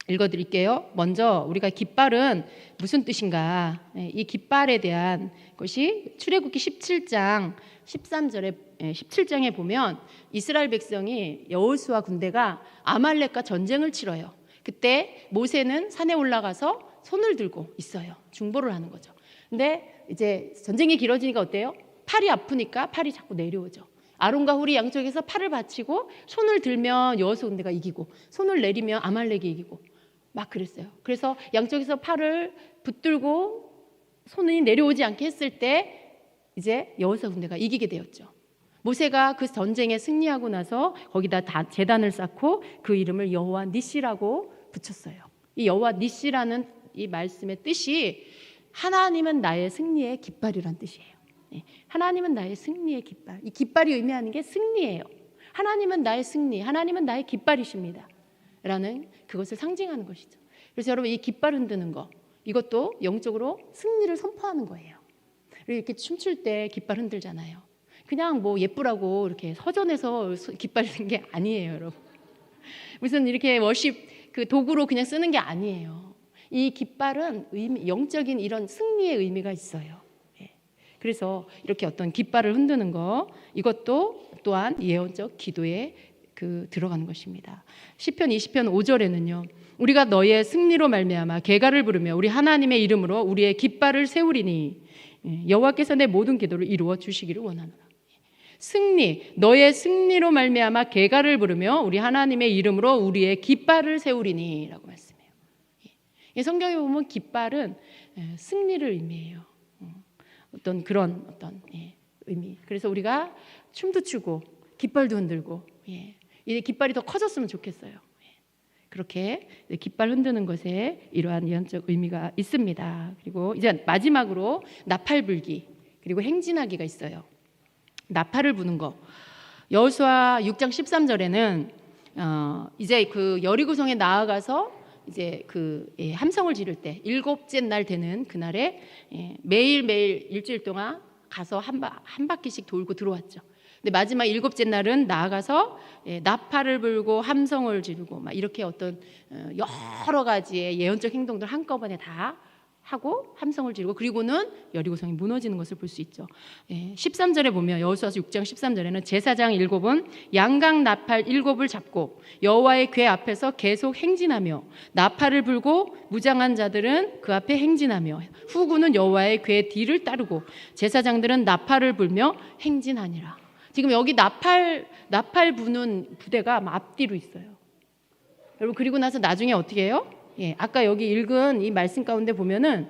읽어드릴게요. 먼저 우리가 깃발은 무슨 뜻인가? 이 깃발에 대한 것이 출애굽기 17장 13절에 17장에 보면 이스라엘 백성이 여호수아 군대가 아말렉과 전쟁을 치러요. 그때 모세는 산에 올라가서 손을 들고 있어요. 중보를 하는 거죠. 근데 이제 전쟁이 길어지니까 어때요? 팔이 아프니까 팔이 자꾸 내려오죠. 아론과 훌이 양쪽에서 팔을 받치고 손을 들면 여호수아 군대가 이기고 손을 내리면 아말렉이 이기고 막 그랬어요. 그래서 양쪽에서 팔을 붙들고 손이 내려오지 않게 했을 때 이제 여호수아 군대가 이기게 되었죠. 모세가 그 전쟁에 승리하고 나서 거기다 제단을 쌓고 그 이름을 여호와 니시라고 붙였어요. 이 여호와 니시라는 이 말씀의 뜻이 하나님은 나의 승리의 깃발이란 뜻이에요. 하나님은 나의 승리의 깃발. 이 깃발이 의미하는 게 승리예요. 하나님은 나의 승리, 하나님은 나의 깃발이십니다. 라는 그것을 상징하는 것이죠. 그래서 여러분, 이 깃발 흔드는 거, 이것도 영적으로 승리를 선포하는 거예요. 이렇게 춤출 때 깃발 흔들잖아요. 그냥 뭐 예쁘라고 이렇게 서전에서 깃발 드는 게 아니에요, 여러분. 무슨 이렇게 워십 그 도구로 그냥 쓰는 게 아니에요. 이 깃발은 영적인 이런 승리의 의미가 있어요. 그래서 이렇게 어떤 깃발을 흔드는 거, 이것도 또한 예언적 기도에 들어가는 것입니다. 시편 20편 5절에는요. 우리가 너의 승리로 말미암아 계가를 부르며 우리 하나님의 이름으로 우리의 깃발을 세우리니 여호와께서 내 모든 기도를 이루어 주시기를 원하노라. 승리, 너의 승리로 말미암아 계가를 부르며 우리 하나님의 이름으로 우리의 깃발을 세우리니 라고 말씀해요. 성경에 보면 깃발은 승리를 의미해요. 어떤 그런 의미. 그래서 우리가 춤도 추고 깃발도 흔들고 이 깃발이 더 커졌으면 좋겠어요. 그렇게 깃발 흔드는 것에 이러한 예언적 의미가 있습니다. 그리고 이제 마지막으로 나팔 불기 그리고 행진하기가 있어요. 나팔을 부는 거. 여호수아 6장 13절에는 이제 그 여리고성에 나아가서 이제 함성을 지를 때 7째 날 되는 그날에 매일매일 일주일 동안 가서 한 바퀴씩 돌고 들어왔죠. 근데 마지막 7째 날은 나아가서 나팔을 불고 함성을 지르고 막 이렇게 어떤 여러 가지의 예언적 행동들 한꺼번에 다 하고 함성을 지르고 그리고는 여리고성이 무너지는 것을 볼 수 있죠. 13절에 보면 여호수아서 6장 13절에는 제사장 7은 양각 나팔 7을 잡고 여호와의 궤 앞에서 계속 행진하며 나팔을 불고 무장한 자들은 그 앞에 행진하며 후군은 여호와의 궤 뒤를 따르고 제사장들은 나팔을 불며 행진하니라. 지금 여기 나팔 부는 부대가 앞뒤로 있어요. 여러분, 그리고 나서 나중에 어떻게 해요? 아까 여기 읽은 이 말씀 가운데 보면은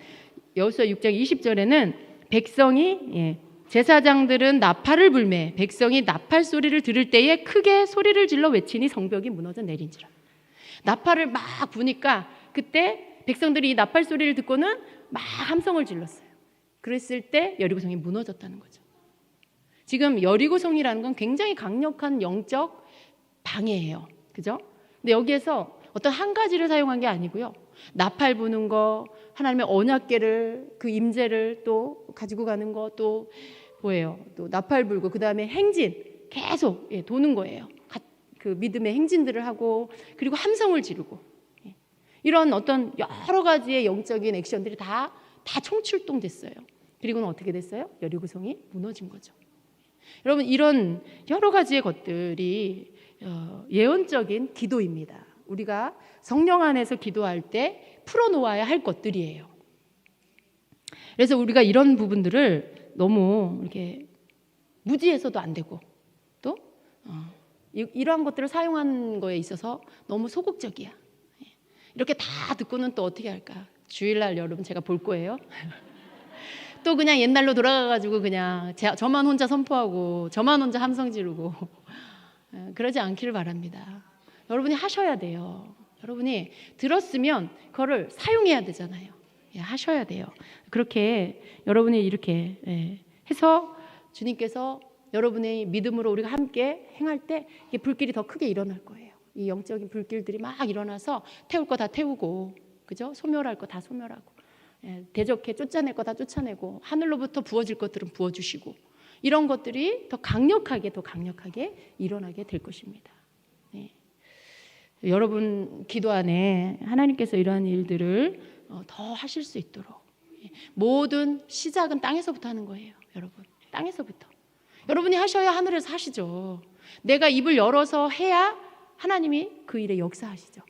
여호수아 6장 20절에는 백성이 제사장들은 나팔을 불매 백성이 나팔 소리를 들을 때에 크게 소리를 질러 외치니 성벽이 무너져 내린지라. 나팔을 막 부니까 그때 백성들이 이 나팔 소리를 듣고는 막 함성을 질렀어요. 그랬을 때 여리고성이 무너졌다는 거죠. 지금 여리고성이라는 건 굉장히 강력한 영적 방해예요. 그죠? 근데 여기에서 어떤 한 가지를 사용한 게 아니고요. 나팔 부는 거, 하나님의 언약궤를 그 임재를 또 가지고 가는 거, 또 뭐예요? 또 나팔 불고 그 다음에 행진 계속 도는 거예요. 그 믿음의 행진들을 하고 그리고 함성을 지르고 이런 어떤 여러 가지의 영적인 액션들이 다 총출동됐어요. 그리고는 어떻게 됐어요? 여리고성이 무너진 거죠. 여러분, 이런 여러 가지의 것들이 예언적인 기도입니다. 우리가 성령 안에서 기도할 때 풀어놓아야 할 것들이에요. 그래서 우리가 이런 부분들을 너무 이렇게 무지해서도 안 되고 또 이러한 것들을 사용한 거에 있어서 너무 소극적이야. 이렇게 다 듣고는 또 어떻게 할까? 주일날 여러분 제가 볼 거예요. 또 그냥 옛날로 돌아가가지고 그냥 저만 혼자 선포하고 저만 혼자 함성 지르고 그러지 않기를 바랍니다. 여러분이 하셔야 돼요. 여러분이 들었으면 그거를 사용해야 되잖아요. 하셔야 돼요. 그렇게 여러분이 이렇게 해서 주님께서 여러분의 믿음으로 우리가 함께 행할 때 이게 불길이 더 크게 일어날 거예요. 이 영적인 불길들이 막 일어나서 태울 거 다 태우고, 그죠? 소멸할 거 다 소멸하고, 대적해 쫓아낼 거 다 쫓아내고, 하늘로부터 부어질 것들은 부어주시고, 이런 것들이 더 강력하게 일어나게 될 것입니다. 네. 여러분 기도 안에 하나님께서 이러한 일들을 더 하실 수 있도록, 모든 시작은 땅에서부터 하는 거예요. 여러분, 땅에서부터 여러분이 하셔야 하늘에서 하시죠. 내가 입을 열어서 해야 하나님이 그 일에 역사하시죠.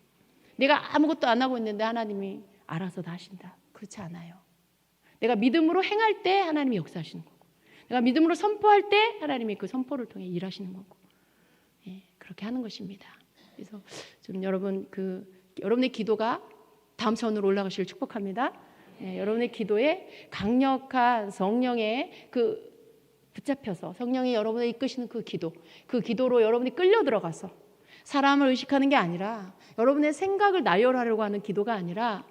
내가 아무것도 안 하고 있는데 하나님이 알아서 다 하신다. 그렇지 않아요. 내가 믿음으로 행할 때 하나님이 역사하시는 거고, 내가 믿음으로 선포할 때 하나님이 그 선포를 통해 일하시는 거고, 그렇게 하는 것입니다. 그래서 좀 여러분 여러분의 기도가 다음 차원으로 올라가시길 축복합니다. 여러분의 기도에 강력한 성령의 붙잡혀서 성령이 여러분을 이끄시는 그 기도로 여러분이 끌려 들어가서 사람을 의식하는 게 아니라, 여러분의 생각을 나열하려고 하는 기도가 아니라,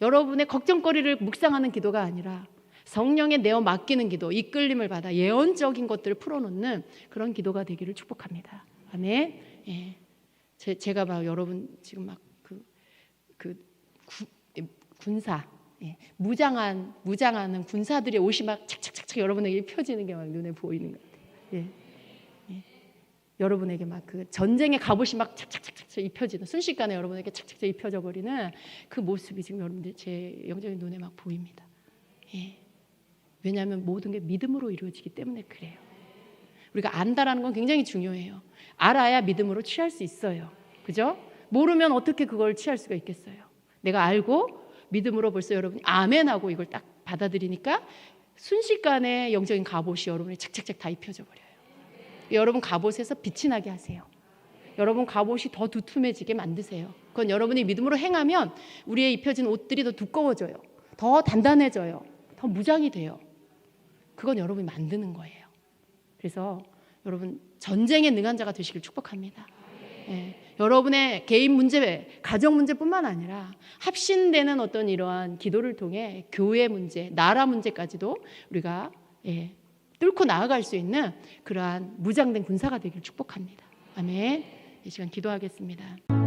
여러분의 걱정거리를 묵상하는 기도가 아니라, 성령에 내어 맡기는 기도, 이끌림을 받아 예언적인 것들을 풀어놓는 그런 기도가 되기를 축복합니다. 아멘. 제가 막 여러분 지금 막 군사, 무장하는 군사들의 옷이 막 착착착착 여러분에게 펴지는 게 막 눈에 보이는 것 같아요. 여러분에게 막 전쟁의 갑옷이 막 착착착착 입혀지는, 순식간에 여러분에게 착착착 입혀져 버리는 그 모습이 지금 여러분들 제 영적인 눈에 막 보입니다. 왜냐하면 모든 게 믿음으로 이루어지기 때문에 그래요. 우리가 안다라는 건 굉장히 중요해요. 알아야 믿음으로 취할 수 있어요. 그죠? 모르면 어떻게 그걸 취할 수가 있겠어요? 내가 알고 믿음으로 벌써 여러분이 아멘하고 이걸 딱 받아들이니까 순식간에 영적인 갑옷이 여러분이 착착착 다 입혀져 버려요. 여러분 갑옷에서 빛이 나게 하세요. 여러분 갑옷이 더 두툼해지게 만드세요. 그건 여러분이 믿음으로 행하면 우리의 입혀진 옷들이 더 두꺼워져요. 더 단단해져요. 더 무장이 돼요. 그건 여러분이 만드는 거예요. 그래서 여러분 전쟁에 능한 자가 되시길 축복합니다. 여러분의 개인 문제, 가정 문제뿐만 아니라 합신되는 어떤 이러한 기도를 통해 교회 문제, 나라 문제까지도 우리가 뚫고 나아갈 수 있는 그러한 무장된 군사가 되기를 축복합니다. 아멘. 이 시간 기도하겠습니다.